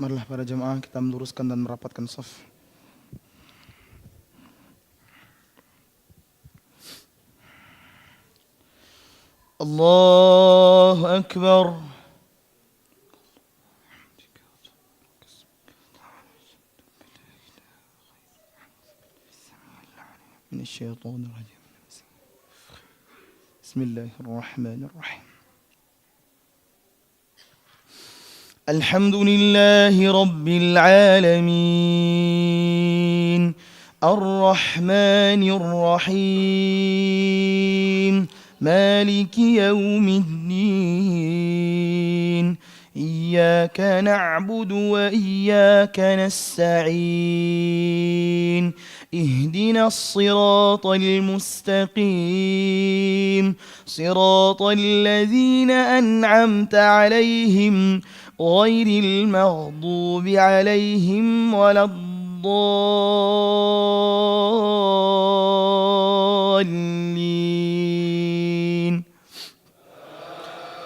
Marilah para jemaah kita meluruskan dan merapatkan shaf. Allahu Akbar. من الشيطان الرجيم. بسم الله الرحمن الرحيم. الحمد لله رب العالمين الرحمن الرحيم مالك يوم الدين إياك نعبد وإياك نستعين اهدنا الصراط المستقيم صراط الذين أنعمت عليهم غير المغضوب عليهم ولا الضالين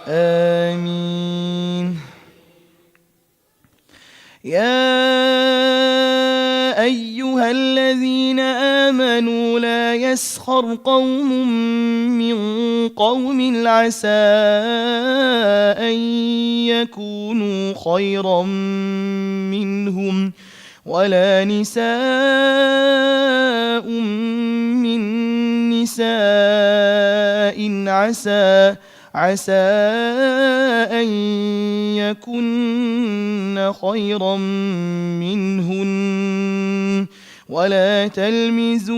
آمين. يا أيها الذين آمنوا لا يسخر قوم من قوم عسى أن يكونوا خيرا منهم ولا نساء من نساء عسى أن يكن خيرا منهن ولا تلمزوا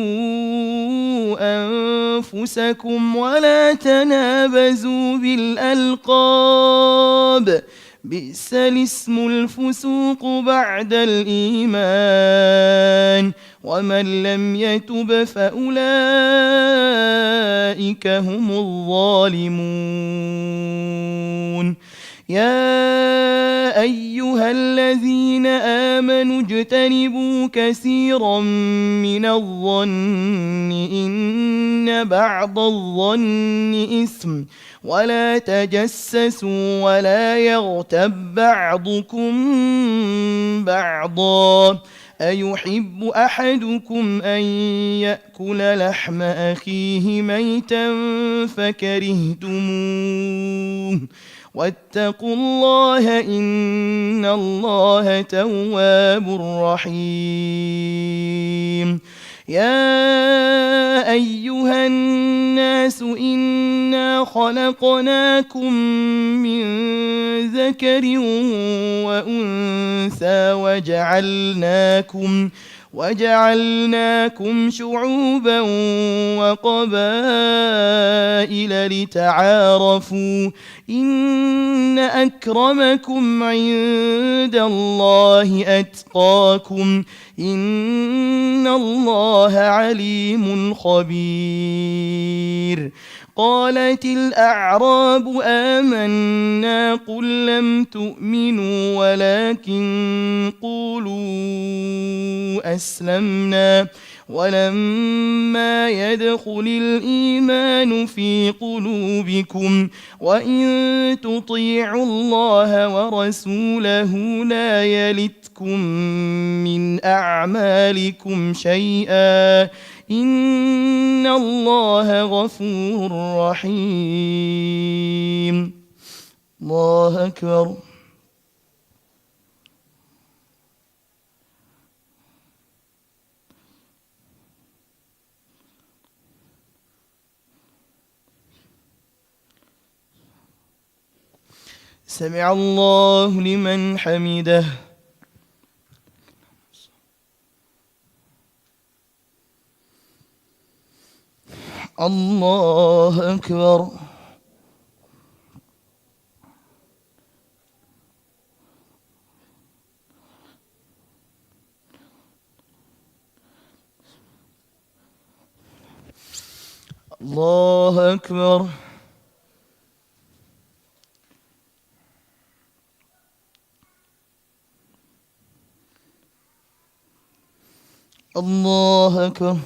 أنفسكم ولا تنابزوا بالألقاب بئس الاسم الفسوق بعد الإيمان ومن لم يتب فأولئك هم الظالمون. يا أيها الذين آمنوا اجتنبوا كثيرا من الظن إن بعض الظن إثم ولا تجسسوا ولا يغتب بعضكم بعضا أيحب أحدكم أن يأكل لحم أخيه ميتا فكرهتموه واتقوا الله إن الله تواب رحيم. يا أيها الناس إنا خلقناكم من ذكر وأنثى وجعلناكم شعوبا وقبائل لتعارفوا إن أكرمكم عند الله أتقاكم إن الله عليم خبير. قالت الأعراب آمنا قل لم تؤمنوا ولكن قولوا أسلمنا ولما يدخل الإيمان في قلوبكم وإن تطيعوا الله ورسوله لا يلتكم من أعمالكم شيئا إن الله غفور رحيم. الله أكبر. سمع الله لمن حمده. الله أكبر. الله أكبر. الله أكبر.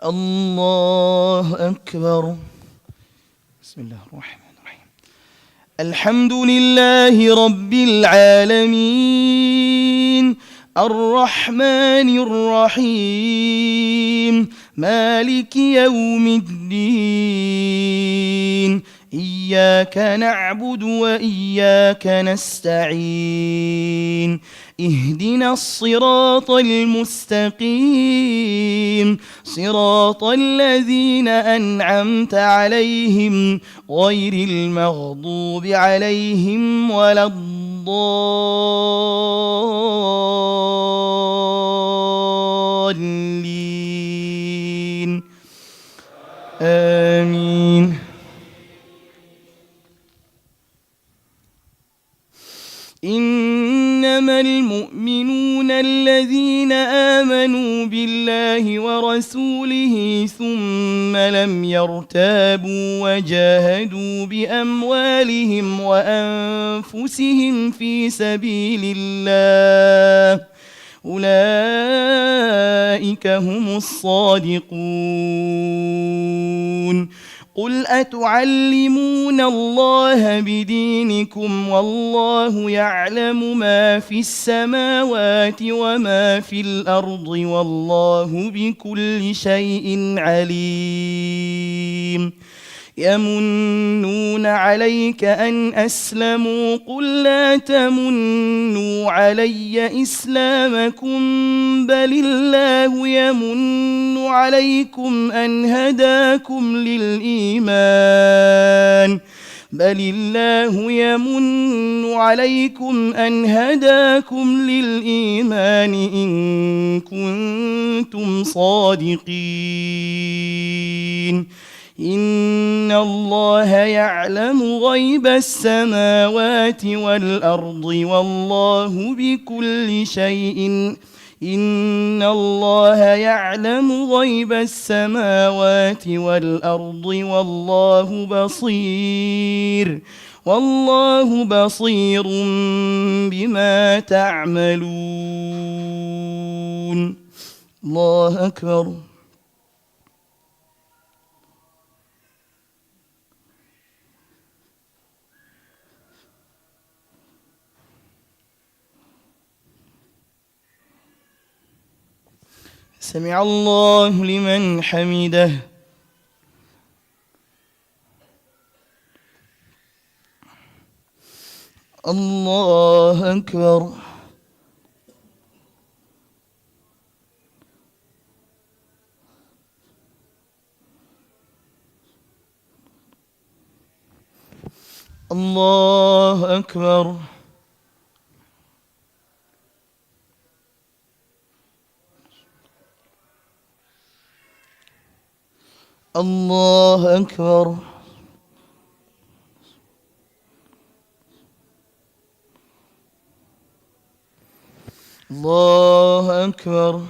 الله أكبر. بسم الله الرحمن الرحيم. الحمد لله رب العالمين الرحمن الرحيم مالك يوم الدين إياك نعبد وإياك نستعين اهدنا الصراط المستقيم صراط الذين أنعمت عليهم غير المغضوب عليهم ولا الضالين آمين. إنما المؤمنون الذين آمنوا بالله ورسوله ثم لم يرتابوا وجاهدوا بأموالهم وأنفسهم في سبيل الله أولئك هم الصادقون. قل أتعلمون الله بدينكم والله يعلم ما في السماوات وما في الأرض والله بكل شيء عليم. يمنون عليك أن أسلموا قل لا تمنوا علي إسلامكم بل الله يمن عليكم أن هداكم للإيمان إن كنتم صادقين. إن الله يعلم غيب السماوات والأرض والله بكل شيء إن الله يعلم غيب السماوات والأرض والله بصير بما تعملون. الله أكبر. سمع الله لمن حمده. الله أكبر. الله أكبر. الله أكبر. الله أكبر.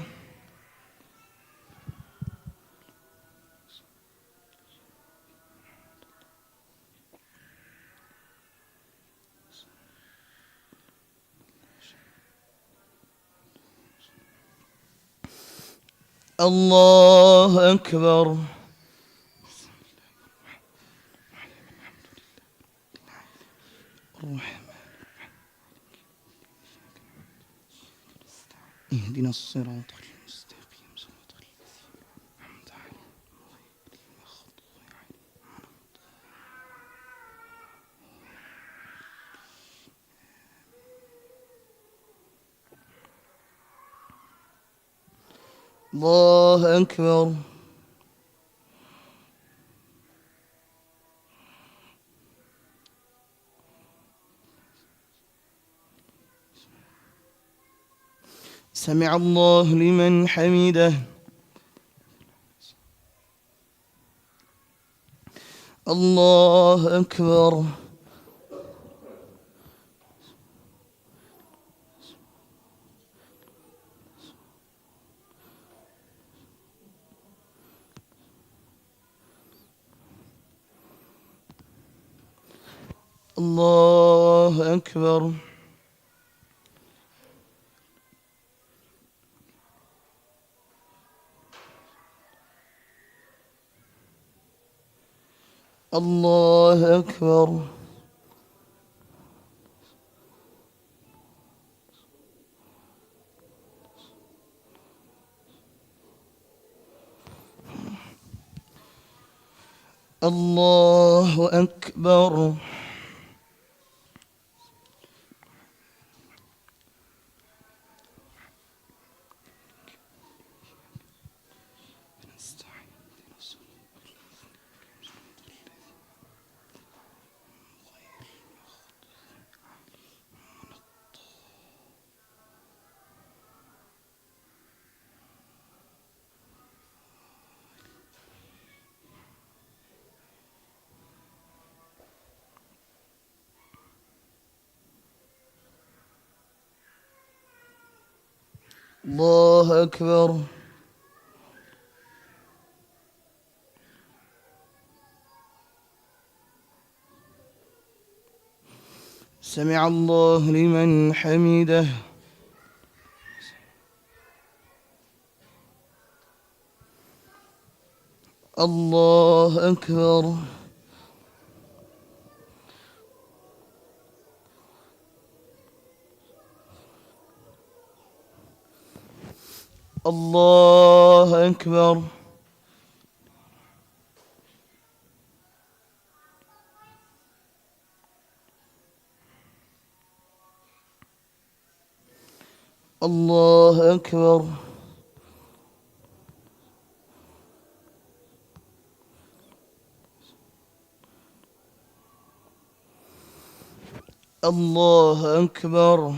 الله أكبر. اهدنا الصراط المستقيم صراط الذين أنعمت عليهم غير المغضوب عليهم. الله أكبر. سمع الله لمن حمده. الله أكبر. الله أكبر. الله أكبر. الله أكبر. الله أكبر. سمع الله لمن حمده. الله أكبر. الله أكبر. الله أكبر. الله أكبر.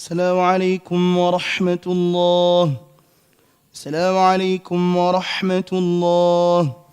السلام عليكم ورحمة الله. السلام عليكم ورحمة الله.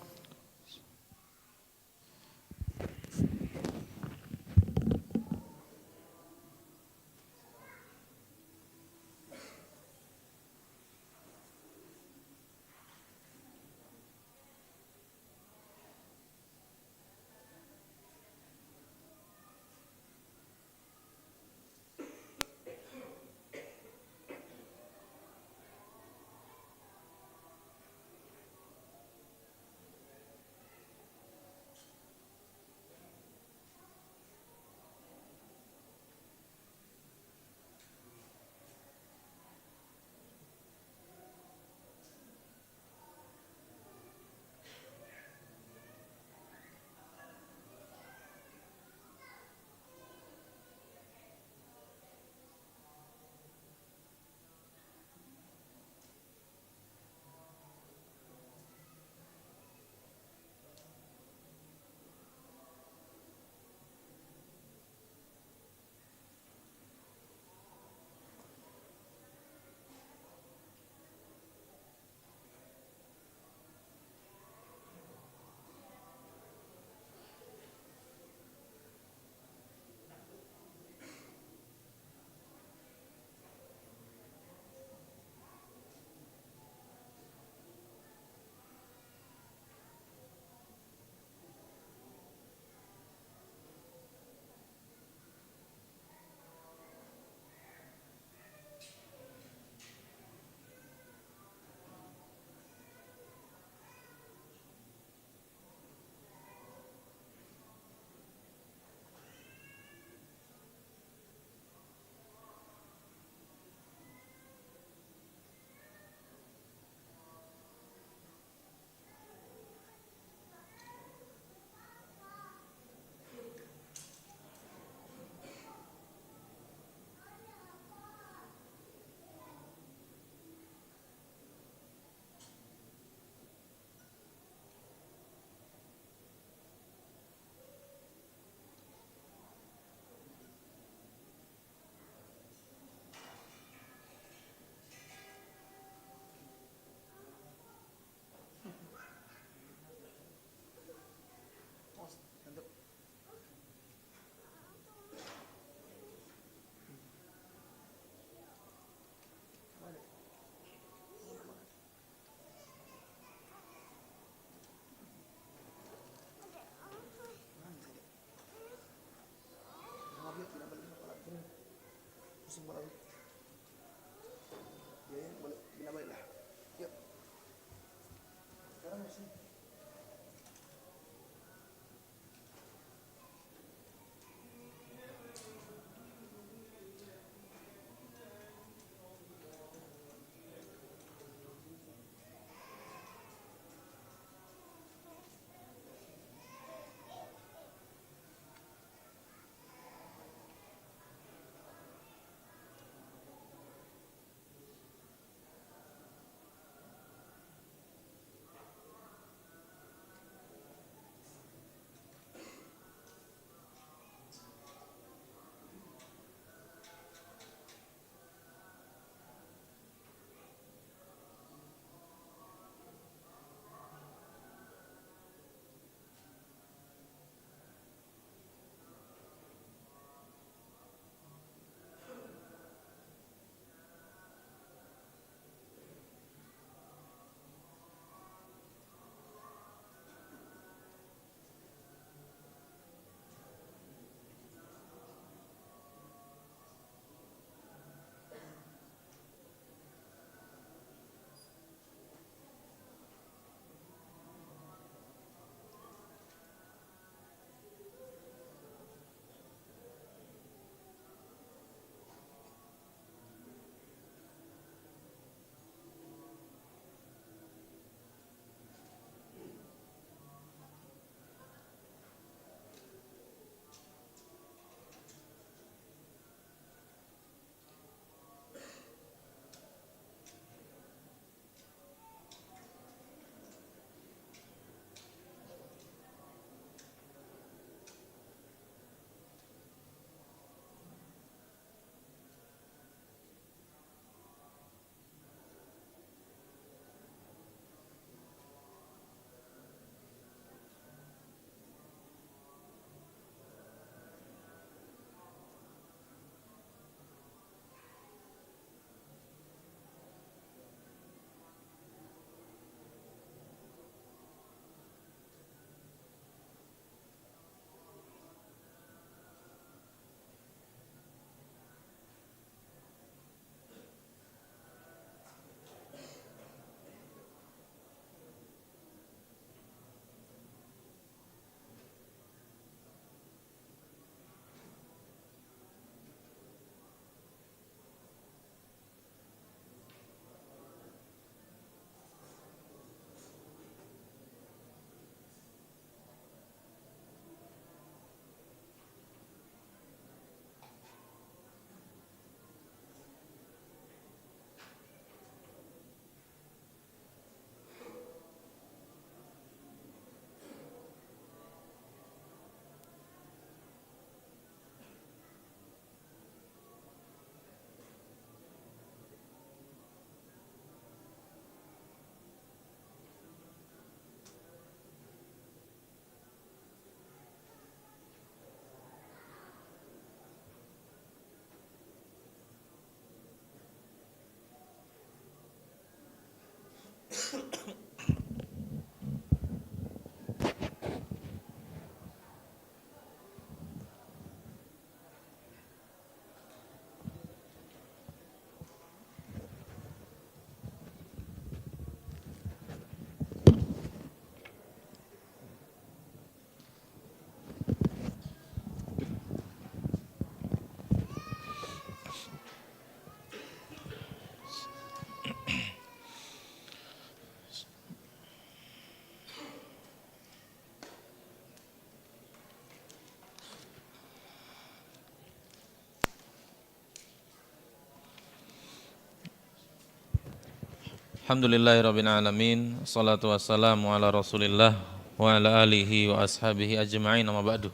Alhamdulillahirabbil alamin. Shalatu wassalamu ala Rasulillah wa ala alihi wa ashabihi ajma'in. Amma ba'du.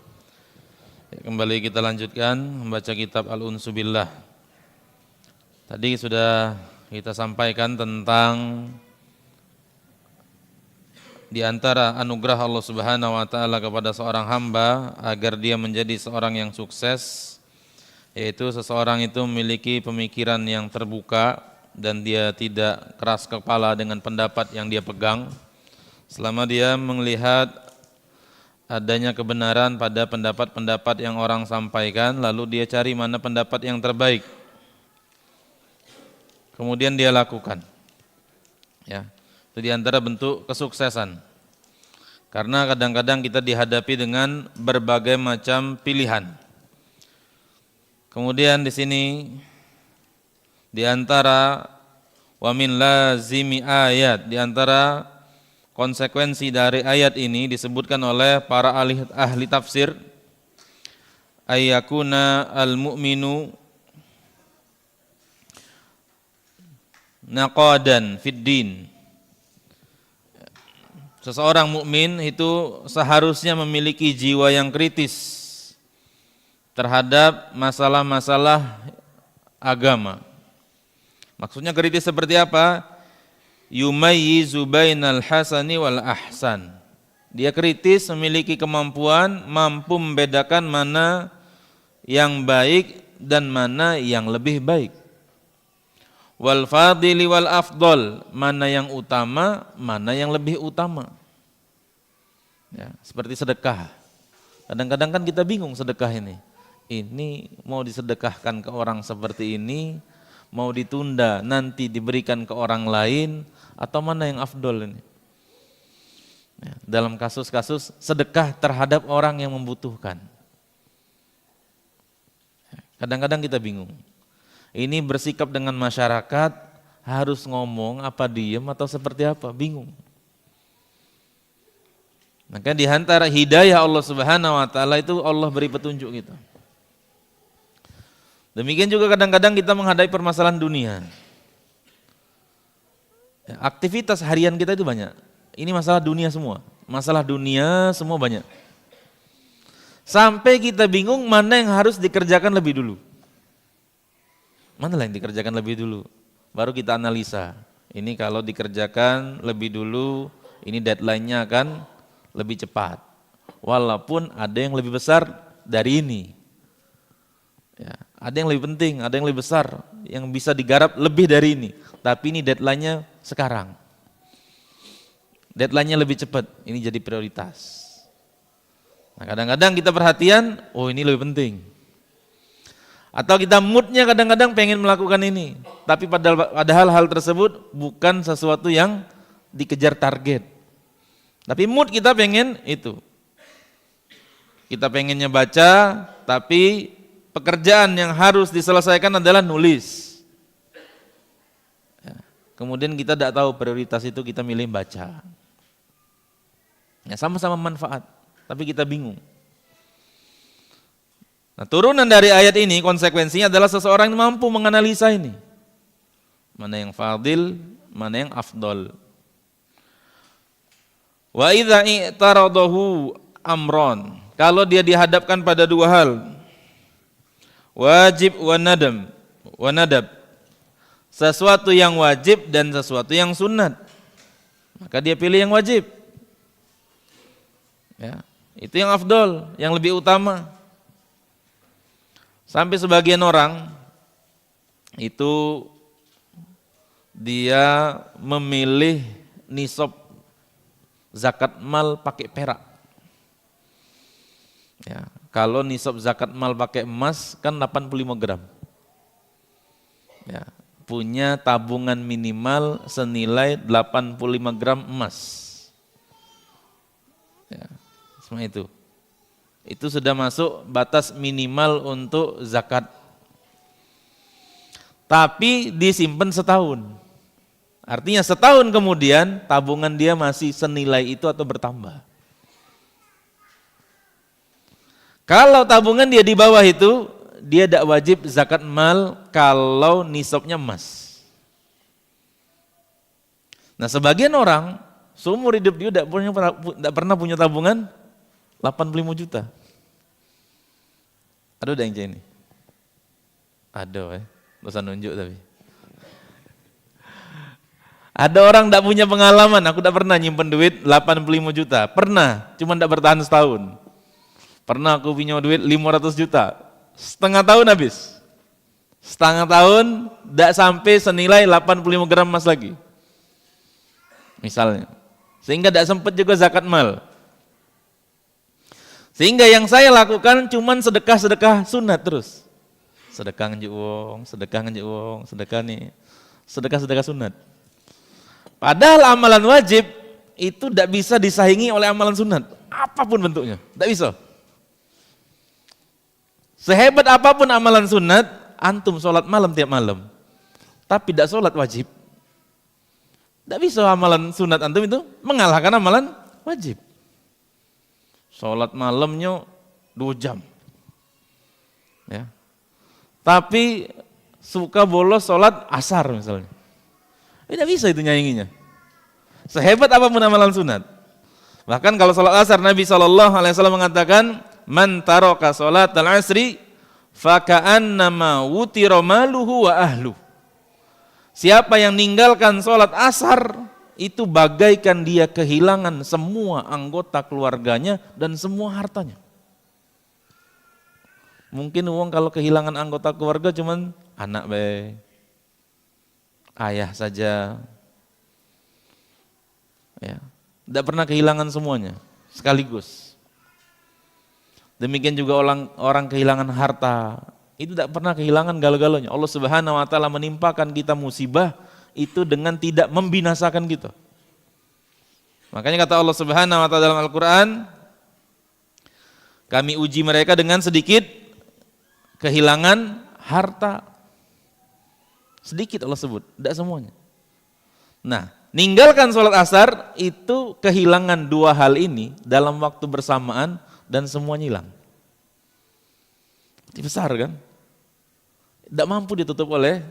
Kembali kita lanjutkan membaca kitab Al-Unsu Billah. Tadi sudah kita sampaikan tentang di antara anugerah Allah Subhanahu wa taala kepada seorang hamba agar dia menjadi seorang yang sukses, yaitu seseorang itu memiliki pemikiran yang terbuka dan dia tidak keras kepala dengan pendapat yang dia pegang. Selama dia melihat adanya kebenaran pada pendapat-pendapat yang orang sampaikan, lalu dia cari mana pendapat yang terbaik. kemudian dia lakukan. Ya, itu di antara bentuk kesuksesan. Karena kadang-kadang kita dihadapi dengan berbagai macam pilihan. Kemudian di sini di antara wa min lazimi ayat, di antara konsekuensi dari ayat ini disebutkan oleh para ahli tafsir, ayyakuna al-mu'minu naqadan fid din. Seseorang mukmin itu seharusnya memiliki jiwa yang kritis terhadap masalah-masalah agama. Maksudnya kritis seperti apa? Yumayyizu bainal hasani wal ahsan. Dia kritis, memiliki kemampuan, mampu membedakan mana yang baik dan mana yang lebih baik. Wal fadili wal afdol, mana yang utama, mana yang lebih utama. Ya, seperti sedekah. Kadang-kadang kan kita bingung sedekah ini. Ini mau disedekahkan ke orang seperti ini, mau ditunda nanti diberikan ke orang lain, atau mana yang afdol ini. Ya, dalam kasus-kasus sedekah terhadap orang yang membutuhkan. Kadang-kadang kita bingung. Ini bersikap dengan masyarakat, harus ngomong apa diem atau seperti apa, bingung. Maka di antara hidayah Allah Subhanahu wa taala itu Allah beri petunjuk gitu. Demikian juga kadang-kadang kita menghadapi permasalahan dunia. Aktivitas harian kita itu banyak. Ini masalah dunia semua. Masalah dunia semua banyak. Sampai kita bingung mana yang harus dikerjakan lebih dulu. Mana yang dikerjakan lebih dulu? Baru kita analisa. Ini kalau dikerjakan lebih dulu, ini deadline-nya akan lebih cepat. Walaupun ada yang lebih besar dari ini. Ya, ada yang lebih penting, ada yang lebih besar, yang bisa digarap lebih dari ini. Tapi ini deadline-nya sekarang. Deadline-nya lebih cepat, ini jadi prioritas. Nah, kadang-kadang kita perhatian, oh ini lebih penting. Atau kita moodnya kadang-kadang pengen melakukan ini, tapi padahal hal tersebut bukan sesuatu yang dikejar target. Tapi mood kita pengen itu. Kita pengennya baca, tapi pekerjaan yang harus diselesaikan adalah nulis. Ya, kemudian kita tidak tahu prioritas itu, kita milih baca. Ya, sama-sama manfaat, tapi kita bingung. Nah, turunan dari ayat ini konsekuensinya adalah seseorang yang mampu menganalisa ini. Mana yang fadil, mana yang afdol. Wa idza i'taradahu amron. Kalau dia dihadapkan pada dua hal, wajib wa nadab. Sesuatu yang wajib dan sesuatu yang sunat. Maka dia pilih yang wajib. Ya, itu yang afdol, yang lebih utama. Sampai sebagian orang itu dia memilih nisab zakat mal pakai perak. Ya, kalau nisab zakat mal pakai emas kan 85 gram. Ya, punya tabungan minimal senilai 85 gram emas. Ya, semua itu. Itu sudah masuk batas minimal untuk zakat. Tapi disimpan setahun. Artinya setahun kemudian tabungan dia masih senilai itu atau bertambah. Kalau tabungan dia di bawah itu, dia tidak wajib zakat mal kalau nisabnya emas. Nah, sebagian orang seumur hidup dia tidak pernah punya tabungan 85 juta. Ada yang ini? Ada, dosa nunjuk tapi. Ada orang tidak punya pengalaman, aku tidak pernah nyimpen duit 85 juta. Pernah, cuma tidak bertahan setahun. Pernah aku punya duit 500 juta. Setengah tahun habis. Setengah tahun tidak sampai senilai 85 gram emas lagi. Misalnya. Sehingga tidak sempat juga zakat mal. Sehingga yang saya lakukan cuman sedekah-sedekah sunat terus. Sedekah nganjuk wong, sedekah nih. sedekah-sedekah sunat. Padahal amalan wajib itu tidak bisa disaingi oleh amalan sunat, apapun bentuknya, tidak bisa. Sehebat apapun amalan sunat, antum sholat malam tiap malam, tapi tidak sholat wajib, tidak bisa amalan sunat antum itu mengalahkan amalan wajib. Sholat malamnya 2 jam, ya. Tapi suka bolos sholat asar misalnya, tidak bisa itu nyainginya. Sehebat apapun amalan sunat. Bahkan kalau sholat asar Nabi SAW mengatakan, man taraka sholatal asri faka'annama wutira maluhu wa ahlu. Siapa yang ninggalkan sholat asar, itu bagaikan dia kehilangan semua anggota keluarganya dan semua hartanya. Mungkin uang kalau kehilangan anggota keluarga cuman anak ayah saja, ya, tidak pernah kehilangan semuanya sekaligus. Demikian juga orang kehilangan harta, itu tidak pernah kehilangan galo-galonya. Allah Subhanahu wa taala menimpakan kita musibah itu dengan tidak membinasakan kita. Makanya kata Allah Subhanahu wa taala dalam Al-Qur'an, kami uji mereka dengan sedikit kehilangan harta. Sedikit Allah sebut, tidak semuanya. Nah, ninggalkan sholat asar itu kehilangan 2 hal ini dalam waktu bersamaan dan semuanya hilang. Itu besar kan? Tidak mampu ditutup oleh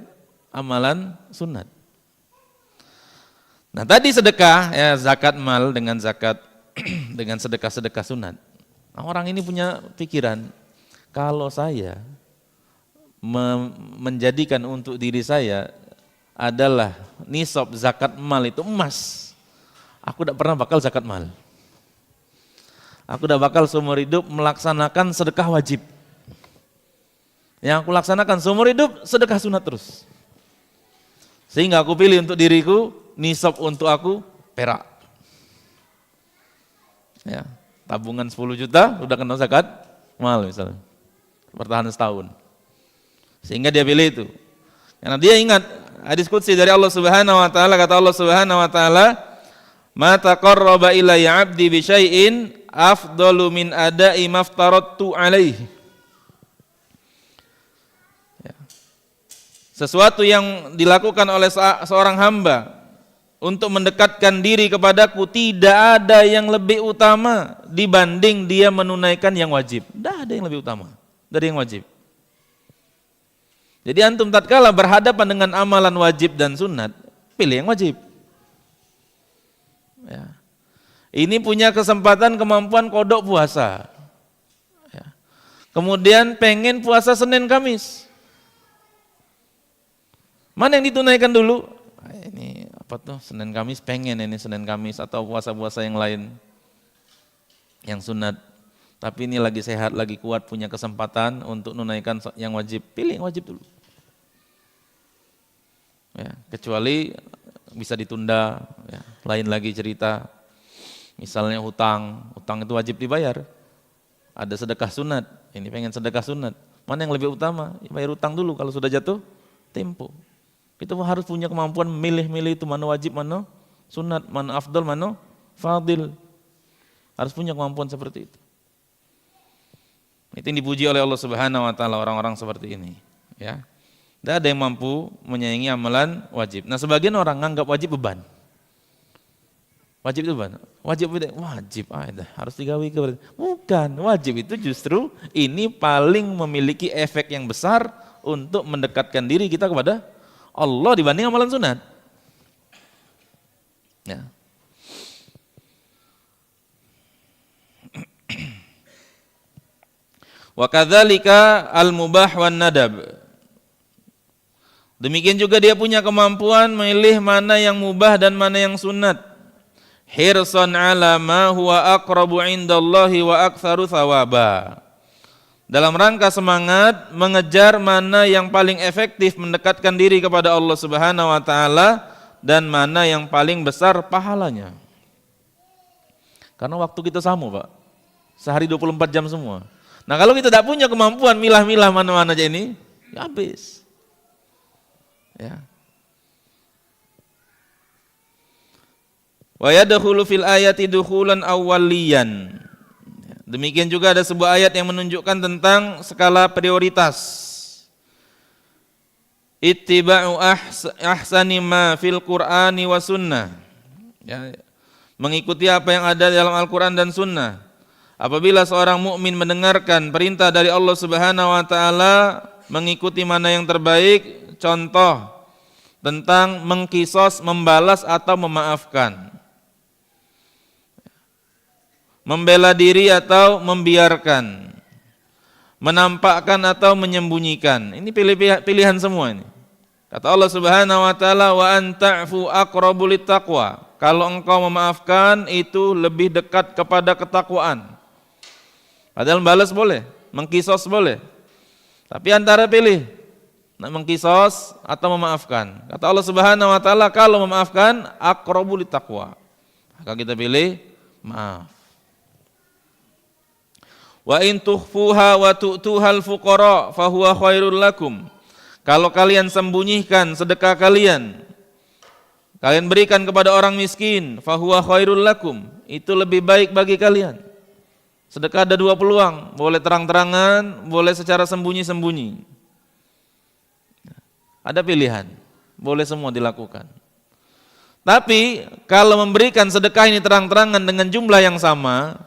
amalan sunat. Nah tadi sedekah, ya zakat mal dengan zakat dengan sedekah-sedekah sunat. Nah, orang ini punya pikiran, kalau saya menjadikan untuk diri saya adalah nisab zakat mal itu emas, aku tidak pernah bakal zakat mal. Aku tidak bakal seumur hidup melaksanakan sedekah wajib. Yang aku laksanakan seumur hidup sedekah sunat terus. Sehingga aku pilih untuk diriku nisab untuk aku perak. Ya, tabungan 10 juta udah kena zakat mal misalnya. Bertahan setahun. Sehingga dia pilih itu. Karena dia ingat hadis qudsi dari Allah Subhanahu wa taala, kata Allah Subhanahu wa taala, "Ma taqarraba ilayya 'abdi bi syai'in afdalu min ada'i maftaradtu 'alaihi." Ya. Sesuatu yang dilakukan oleh seorang hamba untuk mendekatkan diri kepadaku tidak ada yang lebih utama dibanding dia menunaikan yang wajib. Tidak ada yang lebih utama dari yang wajib. Jadi antum tatkala berhadapan dengan amalan wajib dan sunat, pilih yang wajib. Ya. Ini punya kesempatan kemampuan kodok puasa. Ya. Kemudian pengen puasa Senin Kamis. Mana yang ditunaikan dulu? Ini apa tuh Senin Kamis, pengen ini Senin Kamis atau puasa-puasa yang lain yang sunat. Tapi ini lagi sehat, lagi kuat, punya kesempatan untuk menunaikan yang wajib. Pilih yang wajib dulu. Ya, kecuali bisa ditunda, ya. Lain lagi cerita. Misalnya hutang itu wajib dibayar. Ada sedekah sunat, ini pengen sedekah sunat. Mana yang lebih utama? Ya, bayar hutang dulu kalau sudah jatuh tempo. Kita harus punya kemampuan milih-milih itu mana wajib, mana sunat, mana afdal, mana fadil. Harus punya kemampuan seperti itu. Itu yang dipuji oleh Allah Subhanahu wa taala orang-orang seperti ini, ya. Tidak ada yang mampu menyaingi amalan wajib. Nah, sebagian orang menganggap wajib beban. Wajib itu beban. Wajib harus digawi ke. Bukan, wajib itu justru ini paling memiliki efek yang besar untuk mendekatkan diri kita kepada Allah dibanding amalan sunat. Ya. Wa kadzalika al-mubah wan nadab. Demikian juga dia punya kemampuan memilih mana yang mubah dan mana yang sunat. Hirsan ala ma huwa aqrabu indallahi wa aktsaru thawaba. Dalam rangka semangat mengejar mana yang paling efektif mendekatkan diri kepada Allah Subhanahu wa taala dan mana yang paling besar pahalanya. Karena waktu kita sama, Pak. Sehari 24 jam semua. Nah, kalau kita tidak punya kemampuan milah-milah mana-mana aja ini, ya habis. Ya. Wa yadkhulu fil ayati dukhulan awwaliyan. Demikian juga ada sebuah ayat yang menunjukkan tentang skala prioritas. Ittiba'u ahsani ma fil Qur'ani wa sunnah. Ya, mengikuti apa yang ada dalam Al-Qur'an dan sunnah. Apabila seorang mukmin mendengarkan perintah dari Allah Subhanahu wa taala, mengikuti mana yang terbaik, contoh tentang mengkisos, membalas atau memaafkan. Membela diri atau membiarkan. Menampakkan atau menyembunyikan. Ini pilihan semua ini. Kata Allah Subhanahu wa taala, wa anta'fu aqrabu littaqwa. Kalau engkau memaafkan itu lebih dekat kepada ketakwaan. Padahal balas boleh, mengkisos boleh. Tapi antara pilih, nak mengkisos atau memaafkan. Kata Allah Subhanahu wa taala, kalau memaafkan aqrabu littaqwa. Maka kita pilih maaf. Wa in tukhfuha wa tu'tuhal fuqara fahuwa khairul lakum. Kalau kalian sembunyikan sedekah kalian berikan kepada orang miskin, fahuwa khairul lakum, itu lebih baik bagi kalian. Sedekah ada dua peluang, boleh terang-terangan, boleh secara sembunyi-sembunyi. Ada pilihan, boleh semua dilakukan. Tapi kalau memberikan sedekah ini terang-terangan dengan jumlah yang sama,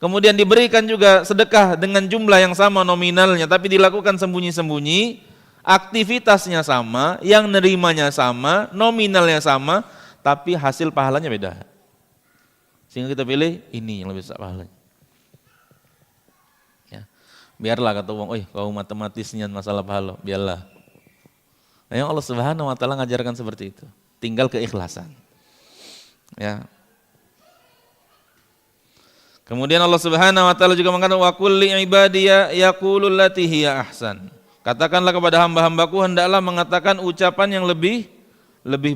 kemudian diberikan juga sedekah dengan jumlah yang sama nominalnya, tapi dilakukan sembunyi-sembunyi, aktivitasnya sama, yang nerimanya sama, nominalnya sama, tapi hasil pahalanya beda. Sehingga kita pilih ini yang lebih besar pahalanya. Ya. Biarlah kata orang, kau matematisnya masalah pahala, biarlah. Nah, yang Allah Subhanahu wa taala ngajarkan seperti itu. Tinggal keikhlasan. Ya. Kemudian Allah Subhanahu wa taala juga mengatakan wa kulli ibadiya yaqulul lati hiya ahsan. Katakanlah kepada hamba-hambaku hendaklah mengatakan ucapan yang lebih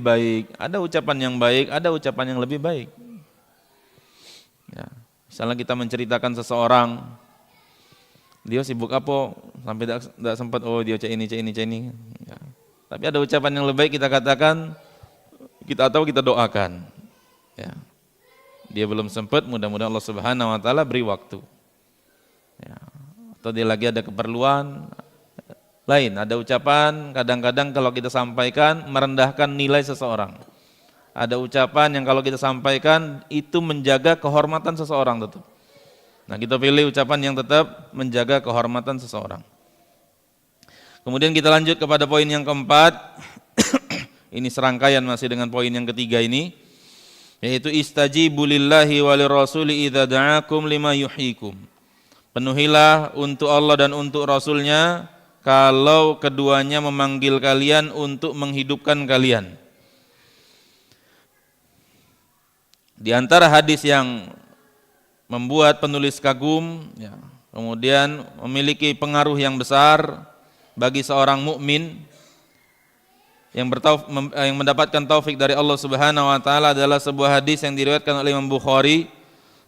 baik. Ada ucapan yang baik, ada ucapan yang lebih baik. Ya. Misalnya kita menceritakan seseorang, dia sibuk apa sampai tidak sempat dia cek ini. Ya. Tapi ada ucapan yang lebih baik kita katakan, kita doakan. Ya. Dia belum sempat, mudah-mudahan Allah Subhanahu wa taala beri waktu. Ya. Atau dia lagi ada keperluan lain, ada ucapan kadang-kadang kalau kita sampaikan merendahkan nilai seseorang. Ada ucapan yang kalau kita sampaikan itu menjaga kehormatan seseorang tetap. Nah, kita pilih ucapan yang tetap menjaga kehormatan seseorang. Kemudian kita lanjut kepada poin yang keempat. Ini serangkaian masih dengan poin yang ketiga ini, yaitu istajibu lillahi wa lirrasuli idza da'akum lima yuhyikum. Penuhilah untuk Allah dan untuk Rasulnya kalau keduanya memanggil kalian untuk menghidupkan kalian. Di antara hadis yang membuat penulis kagum, ya, kemudian memiliki pengaruh yang besar bagi seorang mukmin yang mendapatkan taufik dari Allah Subhanahu wa taala adalah sebuah hadis yang diriwayatkan oleh Imam Bukhari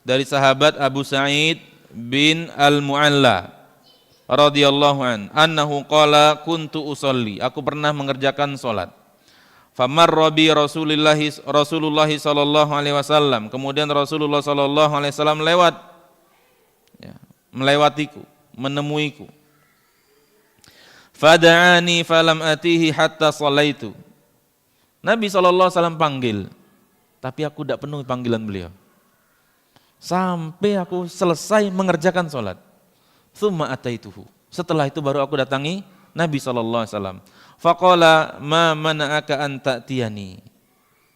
dari sahabat Abu Sa'id bin Al-Mu'alla radhiyallahu anhu qala kuntu usolli, aku pernah mengerjakan salat. Famarra bi Rasulullah sallallahu alaihi wasallam, kemudian Rasulullah sallallahu alaihi wasallam lewat, ya, melewatiku, menemuiku. Fada'ani falam atihi hatta sallaitu. Nabi sallallahu alaihi wasallam panggil, tapi aku tidak penuhi panggilan beliau sampai aku selesai mengerjakan salat. Tsumma ataituhu. Setelah itu baru aku datangi Nabi sallallahu alaihi wasallam. Faqala ma mana'aka an ta'tiyani.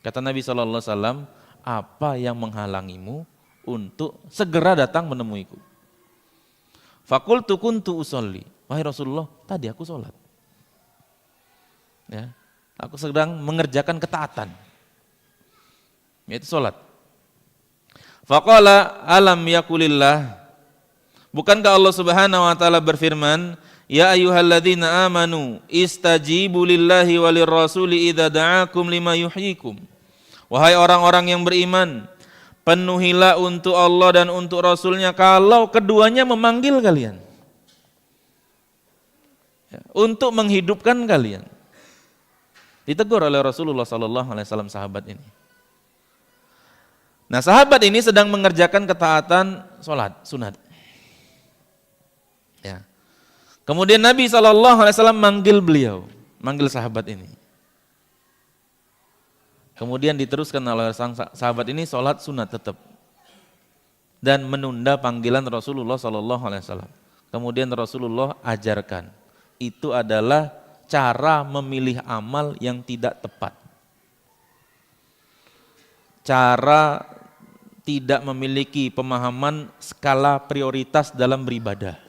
Kata Nabi sallallahu alaihi wasallam, apa yang menghalangimu untuk segera datang menemuiku? Faqultu kuntu usolli. Wahai Rasulullah, tadi aku sholat. Ya, aku sedang mengerjakan ketaatan, yaitu sholat. Faqala alam yakulillah. Bukankah Allah Subhanahu wa taala berfirman, ya ayyuhalladzina amanu istajibu lillahi walir rasuli idza da'akum lima yuhyikum. Wahai orang-orang yang beriman, penuhilah untuk Allah dan untuk Rasulnya kalau keduanya memanggil kalian, ya, untuk menghidupkan kalian. Ditegur oleh Rasulullah sallallahu alaihi wasallam sahabat ini. Nah, sahabat ini sedang mengerjakan ketaatan sholat sunat. Ya. Kemudian Nabi SAW manggil sahabat ini. Kemudian diteruskan oleh sang sahabat ini sholat sunat tetap dan menunda panggilan Rasulullah SAW. Kemudian Rasulullah ajarkan, itu adalah cara memilih amal yang tidak tepat. Cara tidak memiliki pemahaman skala prioritas dalam beribadah.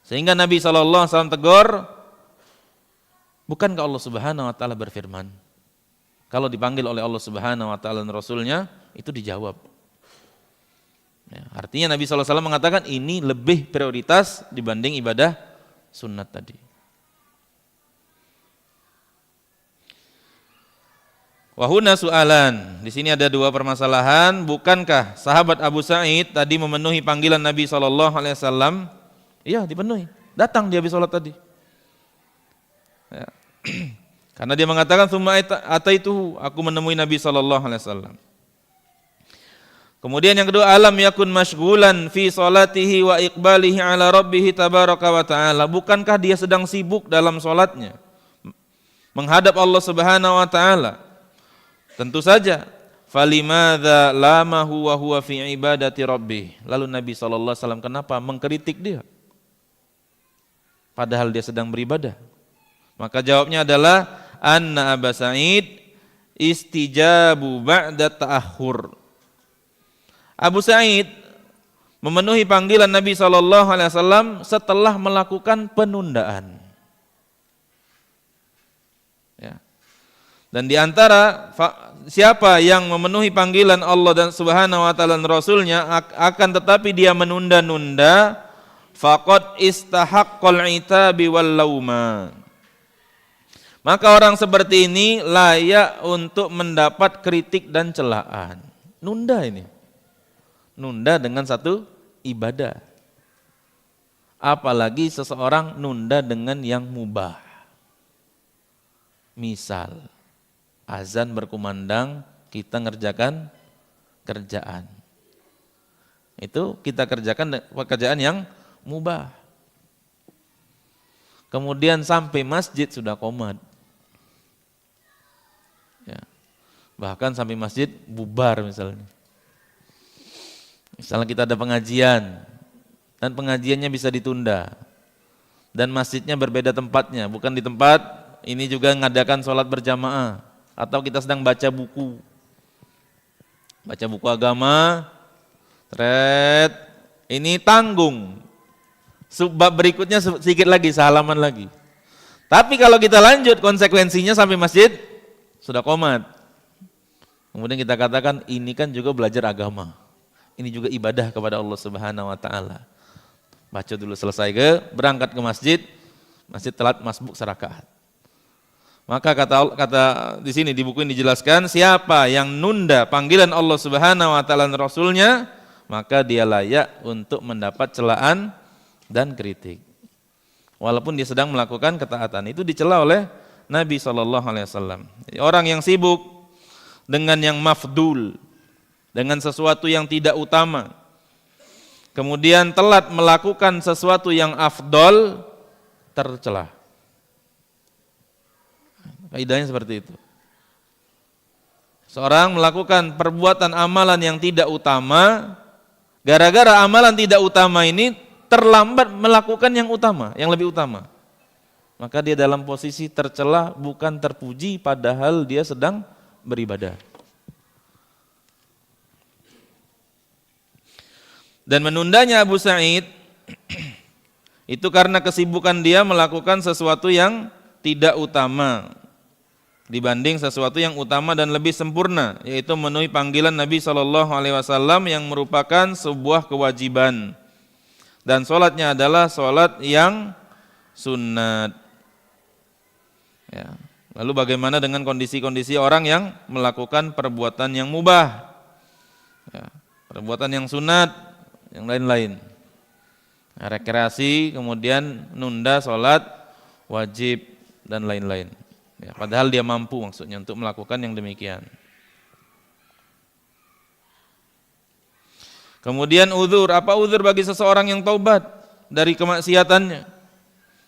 Sehingga Nabi SAW tegur, bukankah Allah Subhanahu wa taala berfirman? Kalau dipanggil oleh Allah Subhanahu wa taala dan Rasulnya, itu dijawab. Ya, artinya Nabi SAW mengatakan ini lebih prioritas dibanding ibadah sunat tadi. Wahuna su'alan. Di sini ada dua permasalahan. Bukankah sahabat Abu Sa'id tadi memenuhi panggilan Nabi SAW? Iya, dipenuhi. Datang dia habis sholat tadi. Ya. Karena dia mengatakan summa ataituhu, aku menemui Nabi SAW. Kemudian yang kedua, alam yakun mashghulan fi salatihi wa iqbalihi ala rabbih tabaraka wa ta'ala. Bukankah dia sedang sibuk dalam salatnya menghadap Allah Subhanahu wa taala? Tentu saja. Falimadza lamahu wa huwa fi ibadati rabbih. Lalu Nabi SAW kenapa mengkritik dia? Padahal dia sedang beribadah. Maka jawabnya adalah anna Aba Sa'id istijabu ba'da ta'akhur. Abu Sa'id memenuhi panggilan Nabi SAW setelah melakukan penundaan. Ya. Dan di antara siapa yang memenuhi panggilan Allah dan Subhanahu wa taala dan Rasulnya akan tetapi dia menunda-nunda, faqad istahaqqal itabi wal lauma. Maka orang seperti ini layak untuk mendapat kritik dan celaan. Nunda ini. Nunda dengan satu ibadah. Apalagi seseorang nunda dengan yang mubah. Misal, azan berkumandang, kita ngerjakan kerjaan. Itu kita kerjakan pekerjaan yang mubah. Kemudian sampai masjid sudah qomat. Ya. Bahkan sampai masjid bubar misalnya. Misalnya kita ada pengajian dan pengajiannya bisa ditunda dan masjidnya berbeda tempatnya, bukan di tempat ini juga ngadakan sholat berjamaah, atau kita sedang baca buku agama, ini tanggung, bab berikutnya sedikit lagi, sehalaman lagi. Tapi kalau kita lanjut konsekuensinya sampai masjid sudah qomat, kemudian kita katakan ini kan juga belajar agama. Ini juga ibadah kepada Allah Subhanahu wa taala. Baca dulu selesai berangkat ke masjid telat masbuk serakaat. Maka kata di sini di buku ini dijelaskan, siapa yang nunda panggilan Allah Subhanahu wa taala dan Rasulnya, maka dia layak untuk mendapat celaan dan kritik. Walaupun dia sedang melakukan ketaatan, itu dicela oleh Nabi SAW. Orang yang sibuk dengan yang mafdul, dengan sesuatu yang tidak utama, kemudian telat melakukan sesuatu yang afdol, tercela. Kaidahnya seperti itu. Seorang melakukan perbuatan amalan yang tidak utama, gara-gara amalan tidak utama ini terlambat melakukan yang utama, yang lebih utama. Maka dia dalam posisi tercela, bukan terpuji, padahal dia sedang beribadah. Dan menundanya Abu Sa'id itu karena kesibukan dia melakukan sesuatu yang tidak utama dibanding sesuatu yang utama dan lebih sempurna, yaitu memenuhi panggilan Nabi SAW yang merupakan sebuah kewajiban. Dan sholatnya adalah sholat yang sunat. Ya. Lalu bagaimana dengan kondisi-kondisi orang yang melakukan perbuatan yang mubah, ya, perbuatan yang sunat, yang lain-lain, rekreasi, kemudian nunda sholat wajib dan lain-lain. Ya, padahal dia mampu maksudnya untuk melakukan yang demikian. Kemudian uzur, apa uzur bagi seseorang yang taubat dari kemaksiatannya?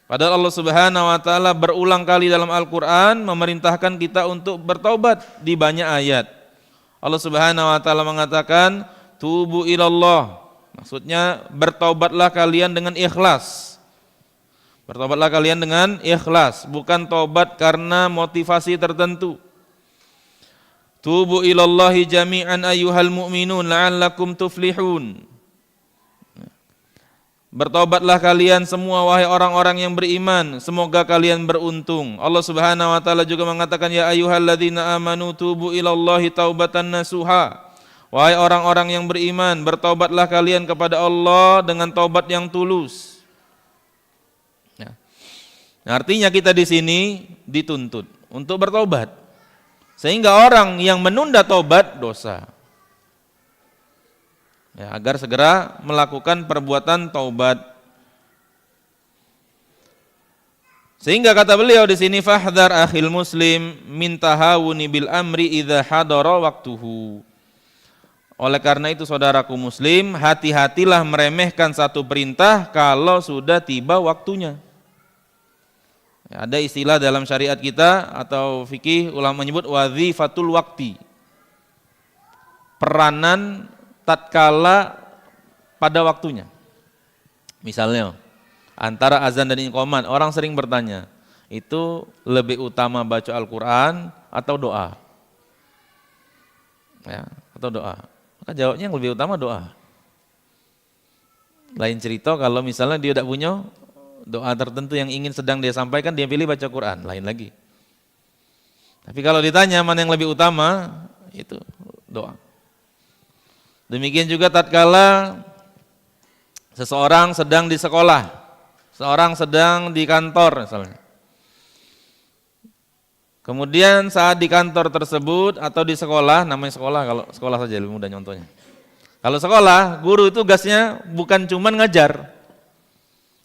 Padahal Allah Subhanahu wa taala berulang kali dalam Al-Qur'an memerintahkan kita untuk bertaubat di banyak ayat. Allah Subhanahu wa taala mengatakan, "Tubu ilallah." Maksudnya bertaubatlah kalian dengan ikhlas. Bertobatlah kalian dengan ikhlas, bukan tobat karena motivasi tertentu. Tubu ilallahi jami'an ayyuhal mu'minun la'allakum tuflihun. Bertobatlah kalian semua wahai orang-orang yang beriman, semoga kalian beruntung. Allah Subhanahu wa taala juga mengatakan, ya ayyuhalladzina amanu tubu ilallahi taubatan nasuha. Wahai orang-orang yang beriman, bertobatlah kalian kepada Allah dengan taubat yang tulus. Ya. Artinya kita di sini dituntut untuk bertobat. Sehingga orang yang menunda taubat dosa. Ya, agar segera melakukan perbuatan taubat. Sehingga kata beliau di sini, fahdhar akhil muslim min tahawuni bil amri idza hadara waqtuhu. Oleh karena itu saudaraku muslim, hati-hatilah meremehkan satu perintah kalau sudah tiba waktunya. Ya, ada istilah dalam syariat kita atau fikih ulama menyebut wazifatul waqti. Peranan tatkala pada waktunya. Misalnya antara azan dan iqamat, orang sering bertanya, itu lebih utama baca Al-Qur'an atau doa? Ya, atau doa. Maka jawabnya yang lebih utama doa. Lain cerita kalau misalnya dia tidak punya doa tertentu yang ingin sedang dia sampaikan, dia pilih baca Quran, lain lagi. Tapi kalau ditanya mana yang lebih utama, itu doa. Demikian juga tatkala seseorang sedang di sekolah, seorang sedang di kantor misalnya. Kemudian saat di kantor tersebut atau di sekolah, namanya sekolah, kalau sekolah saja lebih mudah nyontohnya. Kalau sekolah, guru itu tugasnya bukan cuma ngajar.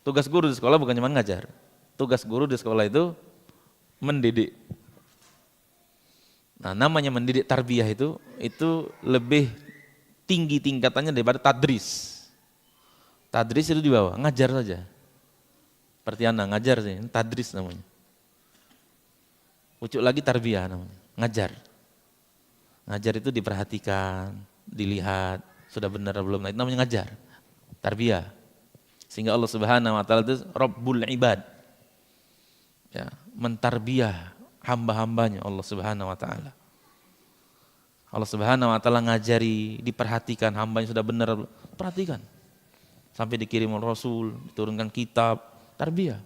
Tugas guru di sekolah bukan cuma ngajar. Tugas guru di sekolah itu mendidik. Nah, namanya mendidik tarbiyah itu lebih tinggi tingkatannya daripada tadris. Tadris itu di bawah, ngajar saja. Seperti anak ngajar sih, tadris namanya. Ucuk lagi tarbiyah namanya, ngajar. Ngajar itu diperhatikan, dilihat, sudah benar belum, nah itu namanya ngajar. Tarbiyah. Sehingga Allah Subhanahu wa taala itu Rabbul Ibad. Ya, mentarbiyah hamba-hambanya Allah Subhanahu wa taala. Allah Subhanahu wa taala ngajari, diperhatikan hambanya sudah benar, perhatikan. Sampai dikirim Rasul, diturunkan kitab, tarbiyah.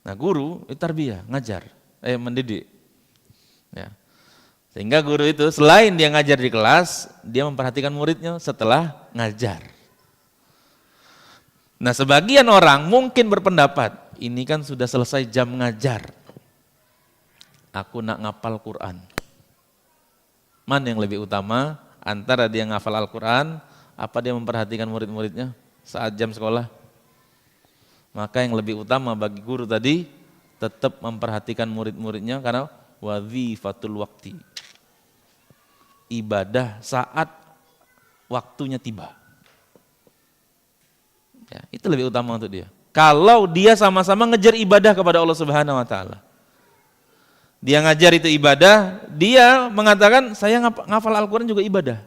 Nah, guru itu tarbiyah, ngajar, mendidik. Ya. Sehingga guru itu selain dia ngajar di kelas, dia memperhatikan muridnya setelah ngajar. Nah, sebagian orang mungkin berpendapat, ini kan sudah selesai jam ngajar. Aku nak ngapal Quran. Mana yang lebih utama antara dia ngafal Al-Quran, apa dia memperhatikan murid-muridnya saat jam sekolah? Maka yang lebih utama bagi guru tadi tetap memperhatikan murid-muridnya karena wazifatul waqti. Ibadah saat waktunya tiba. Ya, itu lebih utama untuk dia. Kalau dia sama-sama ngejar ibadah kepada Allah Subhanahu wa taala. Dia ngajar itu ibadah, dia mengatakan saya ngafal Al-Quran juga ibadah.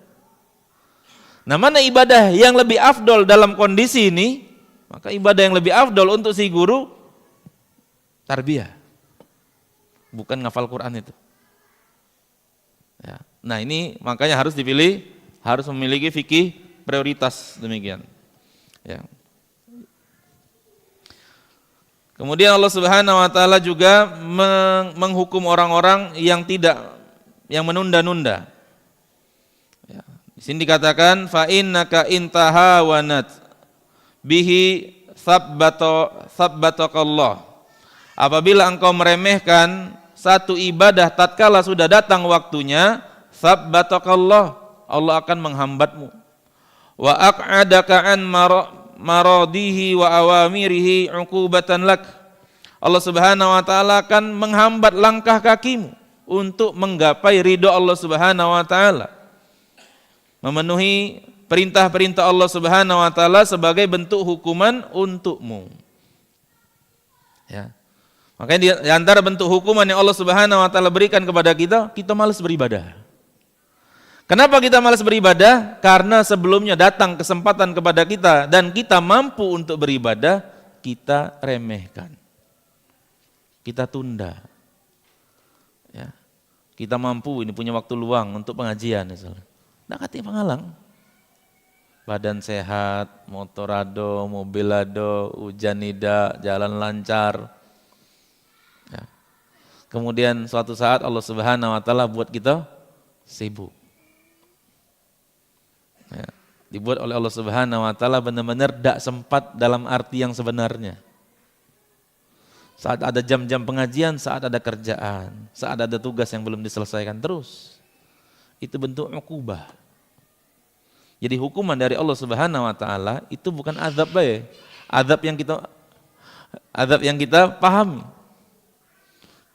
Nah, mana ibadah yang lebih afdol dalam kondisi ini? Maka ibadah yang lebih afdol untuk si guru tarbiyah. Bukan ngafal Quran itu. Ya. Nah, ini makanya harus dipilih, harus memiliki fikih prioritas demikian. Ya. Kemudian Allah Subhanahu wa taala juga menghukum orang-orang yang menunda-nunda. Ya. Di sini dikatakan fa innaka intahawanat bihi sabbataqallah. Apabila engkau meremehkan satu ibadah tatkala sudah datang waktunya, sabbataqallah, Allah akan menghambatmu. Wa aq'adaka an maradihi wa awamirihi uqubatan lak. Allah Subhanahu wa taala akan menghambat langkah kakimu untuk menggapai ridho Allah Subhanahu wa taala. memenuhi perintah-perintah Allah Subhanahu wa taala sebagai bentuk hukuman untukmu. Ya. Makanya di antara bentuk hukuman yang Allah Subhanahu wa taala berikan kepada kita, kita malas beribadah. Kenapa kita malas beribadah? Karena sebelumnya datang kesempatan kepada kita dan kita mampu untuk beribadah, kita remehkan. Kita tunda. Ya. Kita mampu ini punya waktu luang untuk pengajian misalnya. Nggak katanya penghalang. Badan sehat, motor ado, mobil ado, hujan tidak, jalan lancar. Ya. Kemudian suatu saat Allah Subhanahu wa taala buat kita sibuk. Ya. Dibuat oleh Allah Subhanahu wa taala benar-benar tidak sempat dalam arti yang sebenarnya. Saat ada jam-jam pengajian, saat ada kerjaan, saat ada tugas yang belum diselesaikan terus. Itu bentuk ukubah. Jadi hukuman dari Allah Subhanahu wa taala itu bukan azab bae. Azab yang kita pahami.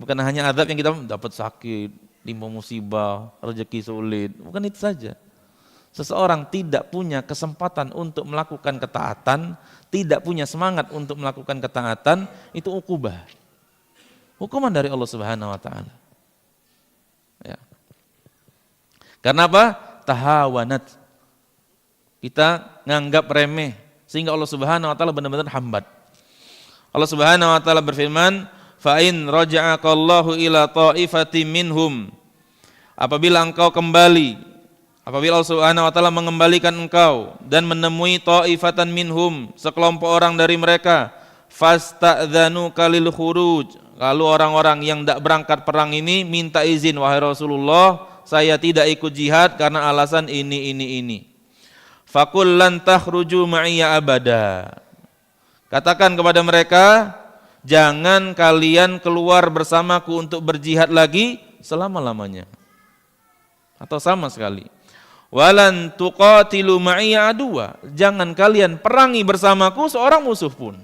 Bukan hanya azab yang kita dapat sakit, timpa musibah, rezeki sulit, bukan itu saja. Seseorang tidak punya kesempatan untuk melakukan ketaatan, tidak punya semangat untuk melakukan ketaatan, itu ukubah. Hukuman dari Allah Subhanahu wa taala. Ya. Karena apa? Tahawanat. Kita nganggap remeh sehingga Allah Subhanahu wa taala benar-benar hambat. Allah Subhanahu wa taala berfirman, "Fa in raja'akallahu ila ta'ifatin minhum." Apabila engkau kembali, apabila Allah Subhanahu wa taala mengembalikan engkau dan menemui ta'ifatan minhum, sekelompok orang dari mereka, fasta'dzanu kalil khuruj. Lalu orang-orang yang tidak berangkat perang ini minta izin, wahai Rasulullah, saya tidak ikut jihad karena alasan ini. Faqul lan takhruju ma'iyya abada. Katakan kepada mereka, jangan kalian keluar bersamaku untuk berjihad lagi selama-lamanya. Atau sama sekali. Walan tuqatilu ma'iyya aduwa. Jangan kalian perangi bersamaku seorang musuh pun.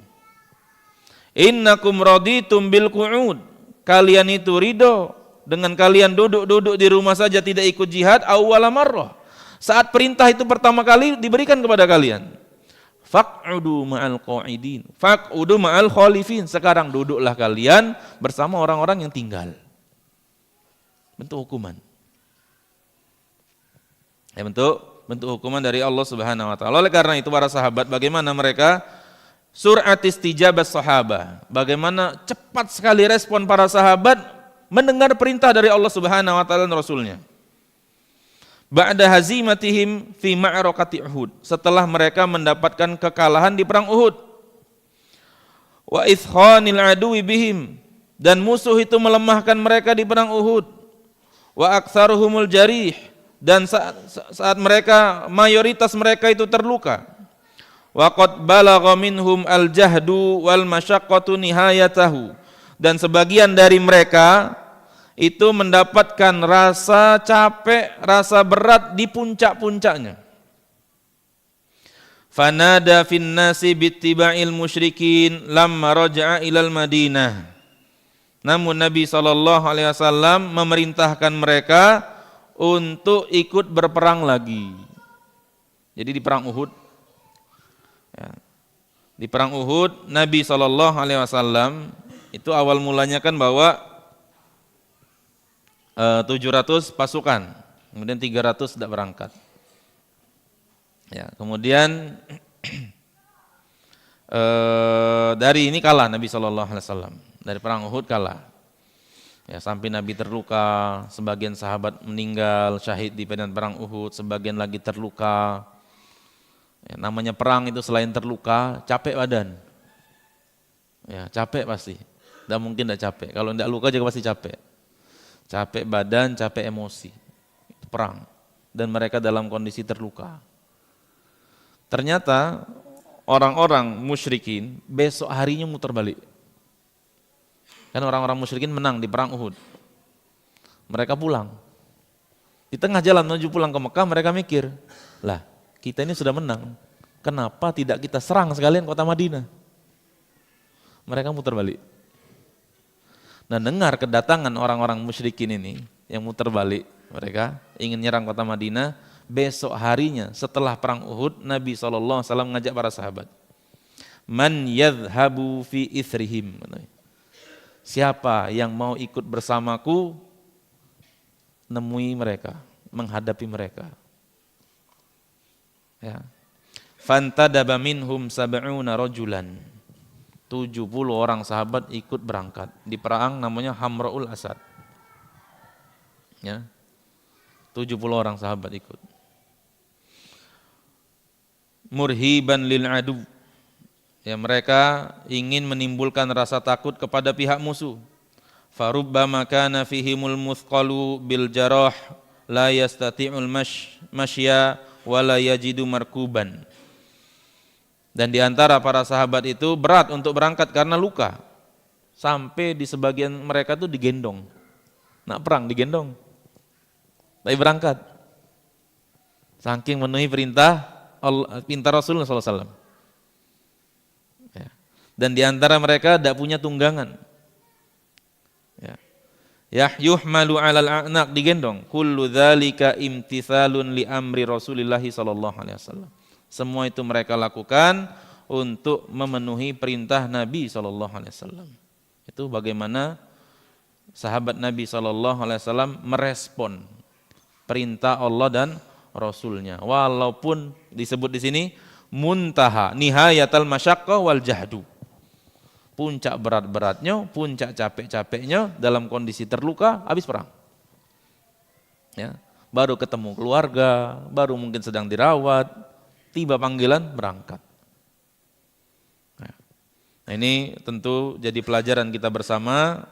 Innakum raditum bil qu'ud. Kalian itu ridho dengan kalian duduk-duduk di rumah saja tidak ikut jihad awwala marrah. Saat perintah itu pertama kali diberikan kepada kalian. Faq'udu ma'al qa'idin. Faq'udu ma'al khalifin. Sekarang duduklah kalian bersama orang-orang yang tinggal. Bentuk hukuman. Ya, bentuk hukuman dari Allah Subhanahu wa taala. Oleh karena itu para sahabat, bagaimana mereka surat istijabah sahabah. Bagaimana cepat sekali respon para sahabat mendengar perintah dari Allah Subhanahu wa taala dan Rasulnya. Ba'da hazimatihim fi ma'rakati Uhud. Setelah mereka mendapatkan kekalahan di perang Uhud. Wa ithkhanil aduwi bihim. Dan musuh itu melemahkan mereka di perang Uhud. Wa aktsaruhumul jarih. Dan saat mereka, mayoritas mereka itu terluka. Wa qad balagha minhum al-jahdu wal masyaqqatu nihayatahu. Dan sebagian dari mereka itu mendapatkan rasa capek, rasa berat di puncak-puncaknya. Fanada fin nasi bittiba'il musyrikin lamma raja'a ilal Madinah. Namun Nabi SAW memerintahkan mereka untuk ikut berperang lagi. Jadi di perang Uhud, ya, di perang Uhud Nabi SAW itu awal mulanya kan bawa 700 pasukan, kemudian 300 tidak berangkat. Ya, kemudian dari ini kalah Nabi SAW, dari perang Uhud kalah. Ya, sampai Nabi terluka, sebagian sahabat meninggal syahid di medan perang Uhud, sebagian lagi terluka. Ya, namanya perang itu selain terluka, capek badan. Ya, capek pasti. Tidak mungkin tidak capek. Kalau tidak luka juga pasti capek. Capek badan, capek emosi. Itu perang. Dan mereka dalam kondisi terluka. Ternyata orang-orang musyrikin besok harinya muter balik. Kan orang-orang musyrikin menang di perang Uhud. Mereka pulang. Di tengah jalan menuju pulang ke Mekah mereka mikir, lah kita ini sudah menang. Kenapa tidak kita serang sekalian kota Madinah? Mereka muter balik. Nah, dengar kedatangan orang-orang musyrikin ini yang muter balik, mereka ingin nyerang kota Madinah, besok harinya setelah perang Uhud, Nabi SAW mengajak para sahabat, man yadhhabu fi ithrihim, siapa yang mau ikut bersamaku nemui mereka, menghadapi mereka. Ya. Fantadaba minhum sab'una rajulan, 70 orang sahabat ikut berangkat di perang namanya Hamraul Asad. Ya. 70 orang sahabat ikut. Murhiban lil adu. Ya, mereka ingin menimbulkan rasa takut kepada pihak musuh. Farubbama kana fihimul muthqalu bil jarah la yastati'ul masya wa la yajidu markuban. Dan di antara para sahabat itu berat untuk berangkat karena luka. Sampai di sebagian mereka itu digendong. Nak perang digendong. Tapi berangkat. Saking memenuhi perintah Rasulullah SAW. Ya. Dan di antara mereka tidak punya tunggangan. Ya. Yuhmalu 'alal a'naq, digendong. Kullu dzalika imtithalun li amri Rasulillah sallallahu alaihi wasallam. Semua itu mereka lakukan untuk memenuhi perintah Nabi sallallahu alaihi wasallam. Itu bagaimana sahabat Nabi sallallahu alaihi wasallam merespon perintah Allah dan Rasulnya. Walaupun disebut di sini muntaha nihayatal masyaqqah wal jahdu. Puncak berat-beratnya, puncak capek-capeknya dalam kondisi terluka habis perang. Ya, baru ketemu keluarga, baru mungkin sedang dirawat, tiba panggilan berangkat. Nah, ini tentu jadi pelajaran kita bersama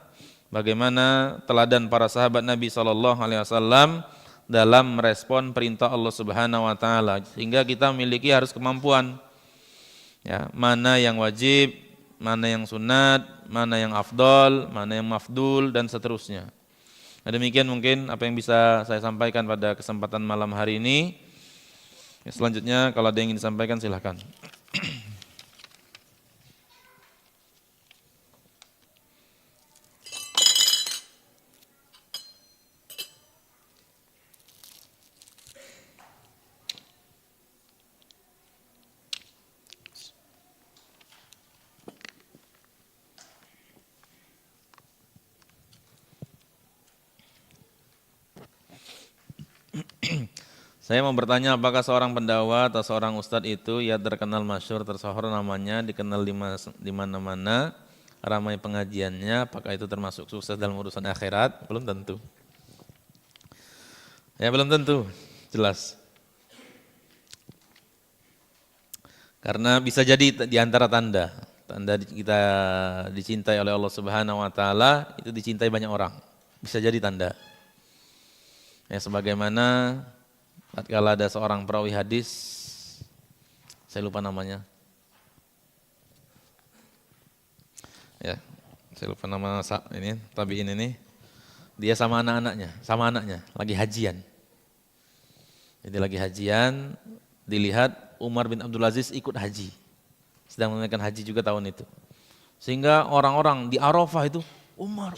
bagaimana teladan para sahabat Nabi SAW dalam merespon perintah Allah Subhanahu Wa Taala, sehingga kita memiliki harus kemampuan. Ya, mana yang wajib, mana yang sunat, mana yang afdol, mana yang mafdul, dan seterusnya. Nah, demikian mungkin apa yang bisa saya sampaikan pada kesempatan malam hari ini. Selanjutnya kalau ada yang ingin disampaikan silahkan. Saya mau bertanya, apakah seorang pendakwa atau seorang ustadz itu ya terkenal masyhur, tersohor namanya, dikenal di mana-mana, ramai pengajiannya, apakah itu termasuk sukses dalam urusan akhirat? Belum tentu. Ya belum tentu, jelas. Karena bisa jadi di antara tanda kita dicintai oleh Allah Subhanahu Wa Taala itu dicintai banyak orang, bisa jadi tanda. Ya sebagaimana tatkala ada seorang perawi hadis, saya lupa namanya. Ya, saya lupa nama ini, tabi'in ini. Dia sama anaknya lagi hajian. Jadi lagi hajian, dilihat Umar bin Abdul Aziz ikut haji. Sedang menunaikan haji juga tahun itu. Sehingga orang-orang di Arafah itu, Umar.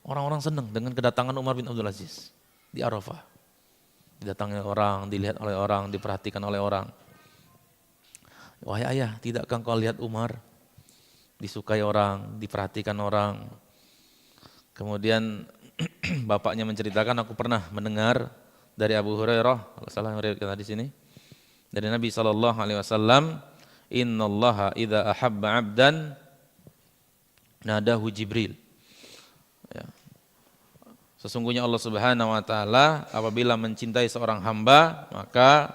Orang-orang senang dengan kedatangan Umar bin Abdul Aziz di Arafah. Didatangi orang, dilihat oleh orang, diperhatikan oleh orang. Wahai ayah, tidakkah engkau lihat Umar? Disukai orang, diperhatikan orang. Kemudian bapaknya menceritakan, aku pernah mendengar dari Abu Hurairah, kalau salah meriwayatkan di sini, dari Nabi SAW, innallaha idza ahabba 'abdan nadahu Jibril. Ya. Sesungguhnya Allah Subhanahu Wa Taala apabila mencintai seorang hamba, maka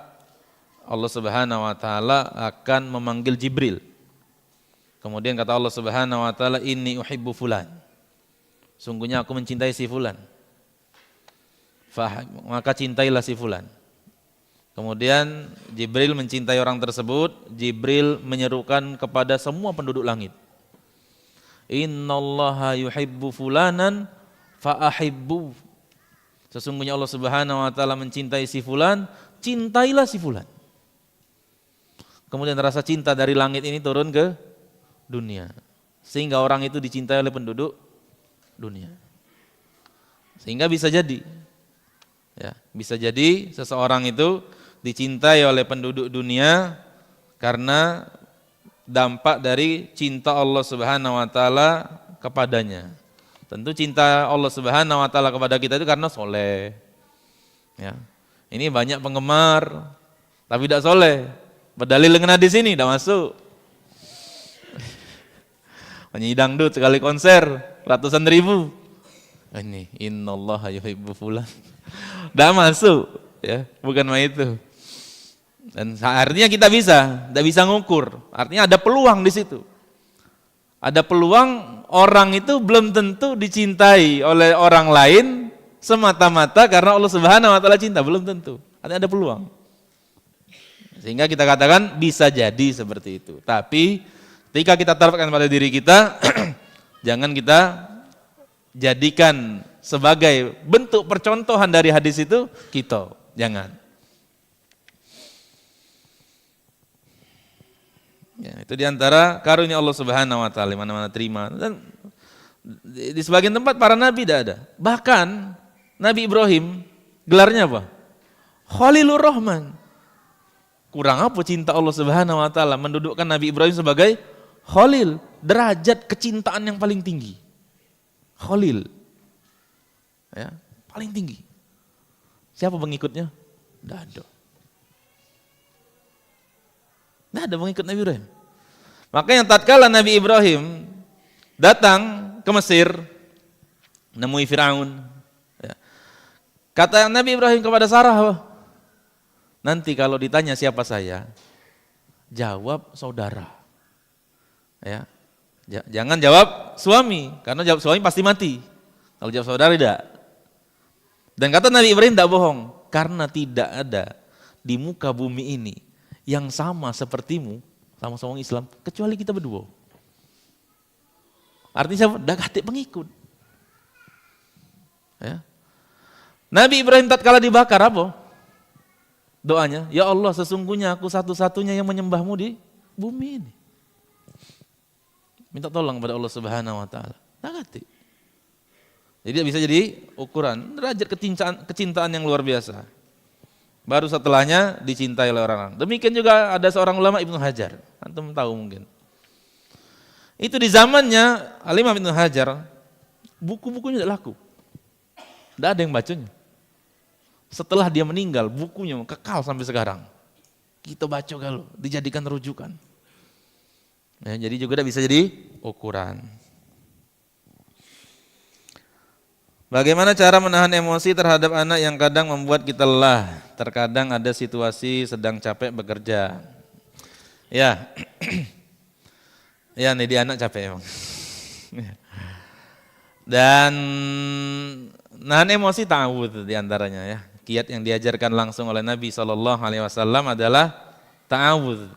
Allah Subhanahu Wa Taala akan memanggil Jibril. Kemudian kata Allah Subhanahu Wa Taala, inni uhibbu fulan. Sungguhnya aku mencintai si fulan. Maka cintailah si fulan. Kemudian Jibril mencintai orang tersebut. Jibril menyerukan kepada semua penduduk langit, innallaha yuhibbu fulanan fa'ahibbu. Sesungguhnya Allah Subhanahu Wa Taala mencintai si fulan, cintailah si fulan. Kemudian rasa cinta dari langit ini turun ke dunia, sehingga orang itu dicintai oleh penduduk dunia. Sehingga bisa jadi Ya, bisa jadi seseorang itu dicintai oleh penduduk dunia karena dampak dari cinta Allah Subhanahu wa taala kepadanya. Tentu cinta Allah Subhanahu wa taala kepada kita itu karena soleh. Ya. Ini banyak penggemar tapi tidak soleh. Berdalil dengan hadis ini tidak masuk. Penyanyi dangdut sekali konser ratusan ribu. Ini innallaha yuhibbu fulan. Tidak masuk, ya, bukan main itu. Dan artinya kita tidak bisa ngukur. Artinya ada peluang di situ. Ada peluang orang itu belum tentu dicintai oleh orang lain semata-mata karena Allah Subhanahu wa taala cinta, belum tentu. Artinya ada peluang. Sehingga kita katakan bisa jadi seperti itu. Tapi ketika kita terapkan pada diri kita, jangan kita jadikan sebagai bentuk percontohan dari hadis itu kita. Jangan. Ya, itu diantara karunia Allah Subhanahu wa taala, mana-mana terima. Dan di sebagian tempat para nabi tidak ada. Bahkan Nabi Ibrahim gelarnya apa? Khalilur Rahman. Kurang apa cinta Allah Subhanahu wa taala mendudukkan Nabi Ibrahim sebagai Khalil, derajat kecintaan yang paling tinggi. Khalil. Ya, paling tinggi. Siapa pengikutnya? Tidak ada. Tidak ada pengikut Nabi Ibrahim. Makanya tatkala Nabi Ibrahim datang ke Mesir, nemui Firaun. Ya. Kata Nabi Ibrahim kepada Sarah, nanti kalau ditanya siapa saya, jawab saudara. Ya. Jangan jawab suami, karena jawab suami pasti mati. Kalau jawab saudara tidak. Dan kata Nabi Ibrahim tidak bohong, karena tidak ada di muka bumi ini yang sama sepertimu, sama-sama Islam, kecuali kita berdua. Artinya siapa? Dagati pengikut. Ya. Nabi Ibrahim tatkala dibakar apa? Doanya, ya Allah sesungguhnya aku satu-satunya yang menyembahmu di bumi ini. Minta tolong kepada Allah Subhanahu wa taala. Dagati. Jadi bisa jadi ukuran derajat kecintaan yang luar biasa. Baru setelahnya dicintai oleh orang. Demikian juga ada seorang ulama Ibnu Hajar. Antum tahu mungkin. Itu di zamannya Al-Imam Ibnu Hajar, buku-bukunya tidak laku. Tidak ada yang bacanya. Setelah dia meninggal, bukunya kekal sampai sekarang. Kita baca kalau dijadikan rujukan. Ya, jadi juga tidak bisa jadi ukuran. Bagaimana cara menahan emosi terhadap anak yang kadang membuat kita lelah? Terkadang ada situasi sedang capek bekerja. Ya, ya nih di anak capek emang. Dan nahan emosi ta'awudz diantaranya ya. Kiat yang diajarkan langsung oleh Nabi SAW adalah ta'awudz.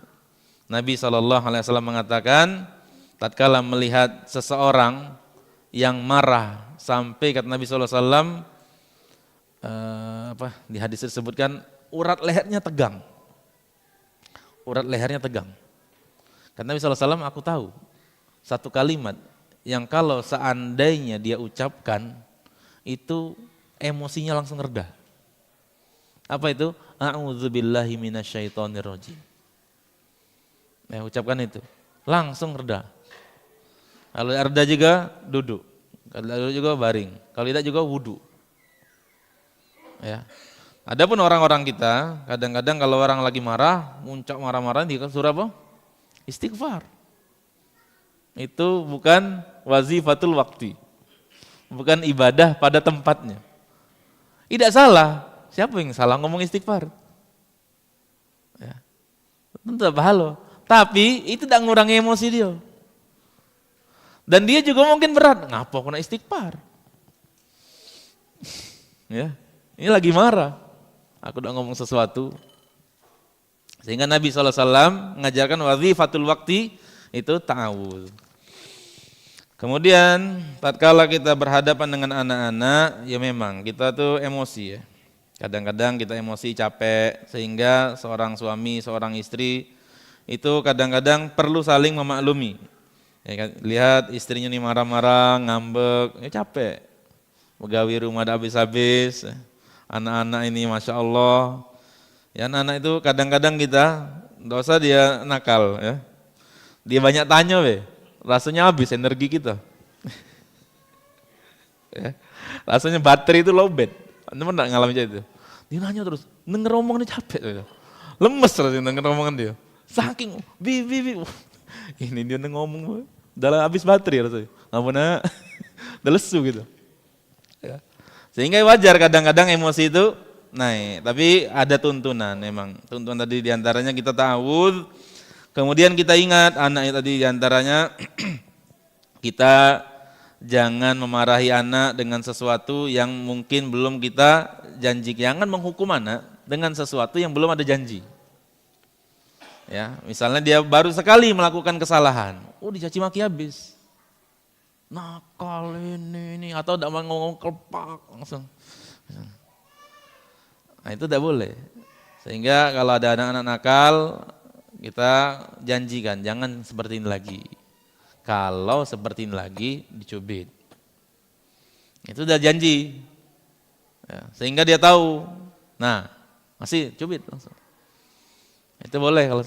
Nabi SAW mengatakan, tatkala melihat seseorang yang marah sampai kata Nabi SAW, di hadis disebutkan urat lehernya tegang. Urat lehernya tegang. Kata Nabi SAW, aku tahu satu kalimat yang kalau seandainya dia ucapkan itu emosinya langsung reda. Apa itu? A'udzubillahi minasyaitonirrajim. Ya, ucapkan itu, langsung reda. Kalau reda juga duduk, kalau duduk juga baring, kalau tidak juga wudu. Ya. Adapun orang-orang kita, kadang-kadang kalau orang lagi marah, muncak marah-marah, disuruh apa? Istighfar. Itu bukan wazifatul waktu, bukan ibadah pada tempatnya. Tidak salah, siapa yang salah ngomong istighfar? Ya. Tentu pahala. Tapi itu tidak ngurangi emosi dia. Dan dia juga mungkin berat, ngapa kena istighfar? Ya, ini lagi marah. Aku udah ngomong sesuatu. Sehingga Nabi SAW mengajarkan wazifatul waktu itu ta'awudz. Kemudian tatkala kita berhadapan dengan anak-anak, ya memang kita tuh emosi ya. Kadang-kadang kita emosi capek sehingga seorang suami, seorang istri itu kadang-kadang perlu saling memaklumi. Ya, lihat istrinya nih marah-marah, ngambek, ya capek. Pegawai rumah ada habis-habis. Anak-anak ini Masya Allah. Ya anak-anak itu kadang-kadang kita, nggak usah dia nakal ya. Dia banyak tanya rasanya habis energi kita. Ya. Rasanya baterai itu lowbat. Anda pernah ngalamin itu? Dia nanya terus, denger omongan dia capek. Lemes terus denger omongan dia. Saking, bi. Ini dia ngomong, udah habis baterai rasanya. Ngapain udah lesu gitu. Ya. Sehingga wajar kadang-kadang emosi itu naik. Tapi ada tuntunan memang. Tuntunan tadi diantaranya kita ta'awudz. Kemudian kita ingat anak tadi diantaranya kita jangan memarahi anak dengan sesuatu yang mungkin belum kita janji. Jangan menghukum anak dengan sesuatu yang belum ada janji. Ya, misalnya dia baru sekali melakukan kesalahan, dicaci maki habis. Nakal ini atau tidak mau ngomong kelepak langsung. Nah, itu tidak boleh. Sehingga kalau ada anak-anak nakal, kita janjikan jangan seperti ini lagi. Kalau seperti ini lagi dicubit. Itu udah janji. Ya, sehingga dia tahu. Nah, masih cubit langsung. Itu boleh kalau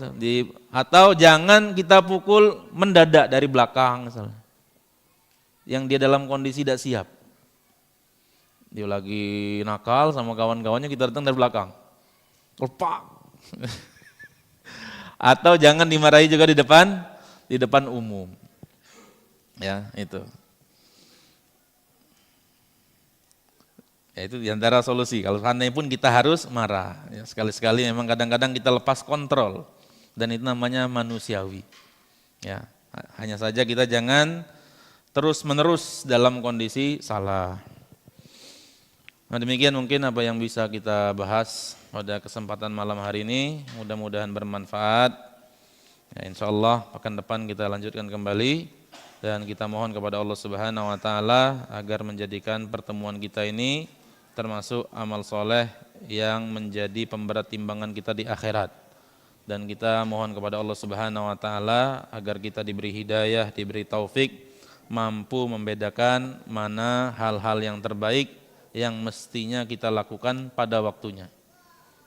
atau jangan kita pukul mendadak dari belakang misalnya. Yang dia dalam kondisi tidak siap. Dia lagi nakal sama kawan-kawannya, kita datang dari belakang. Lepak. Atau jangan dimarahi juga di depan umum. Ya, itu. Ya, itu diantara solusi. Kalau seandainya pun kita harus marah. Ya, sekali-sekali memang kadang-kadang kita lepas kontrol. Dan itu namanya manusiawi. Ya, hanya saja kita jangan terus-menerus dalam kondisi salah. Nah, demikian mungkin apa yang bisa kita bahas pada kesempatan malam hari ini. Mudah-mudahan bermanfaat. Ya, insya Allah pekan depan kita lanjutkan kembali. Dan kita mohon kepada Allah Subhanahu wa Ta'ala agar menjadikan pertemuan kita ini termasuk amal soleh yang menjadi pemberat timbangan kita di akhirat. Dan kita mohon kepada Allah Subhanahu wa Ta'ala agar kita diberi hidayah, diberi taufik, mampu membedakan mana hal-hal yang terbaik yang mestinya kita lakukan pada waktunya.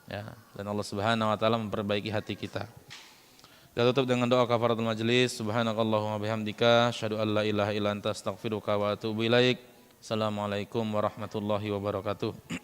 Ya, dan Allah Subhanahu wa Ta'ala memperbaiki hati kita. Kita tutup dengan doa kafaratul majlis. Subhanakallahumma bihamdika asyhadu an la ilaha illa anta astaghfiruka wa atubu ilaik. Assalamualaikum warahmatullahi wabarakatuh.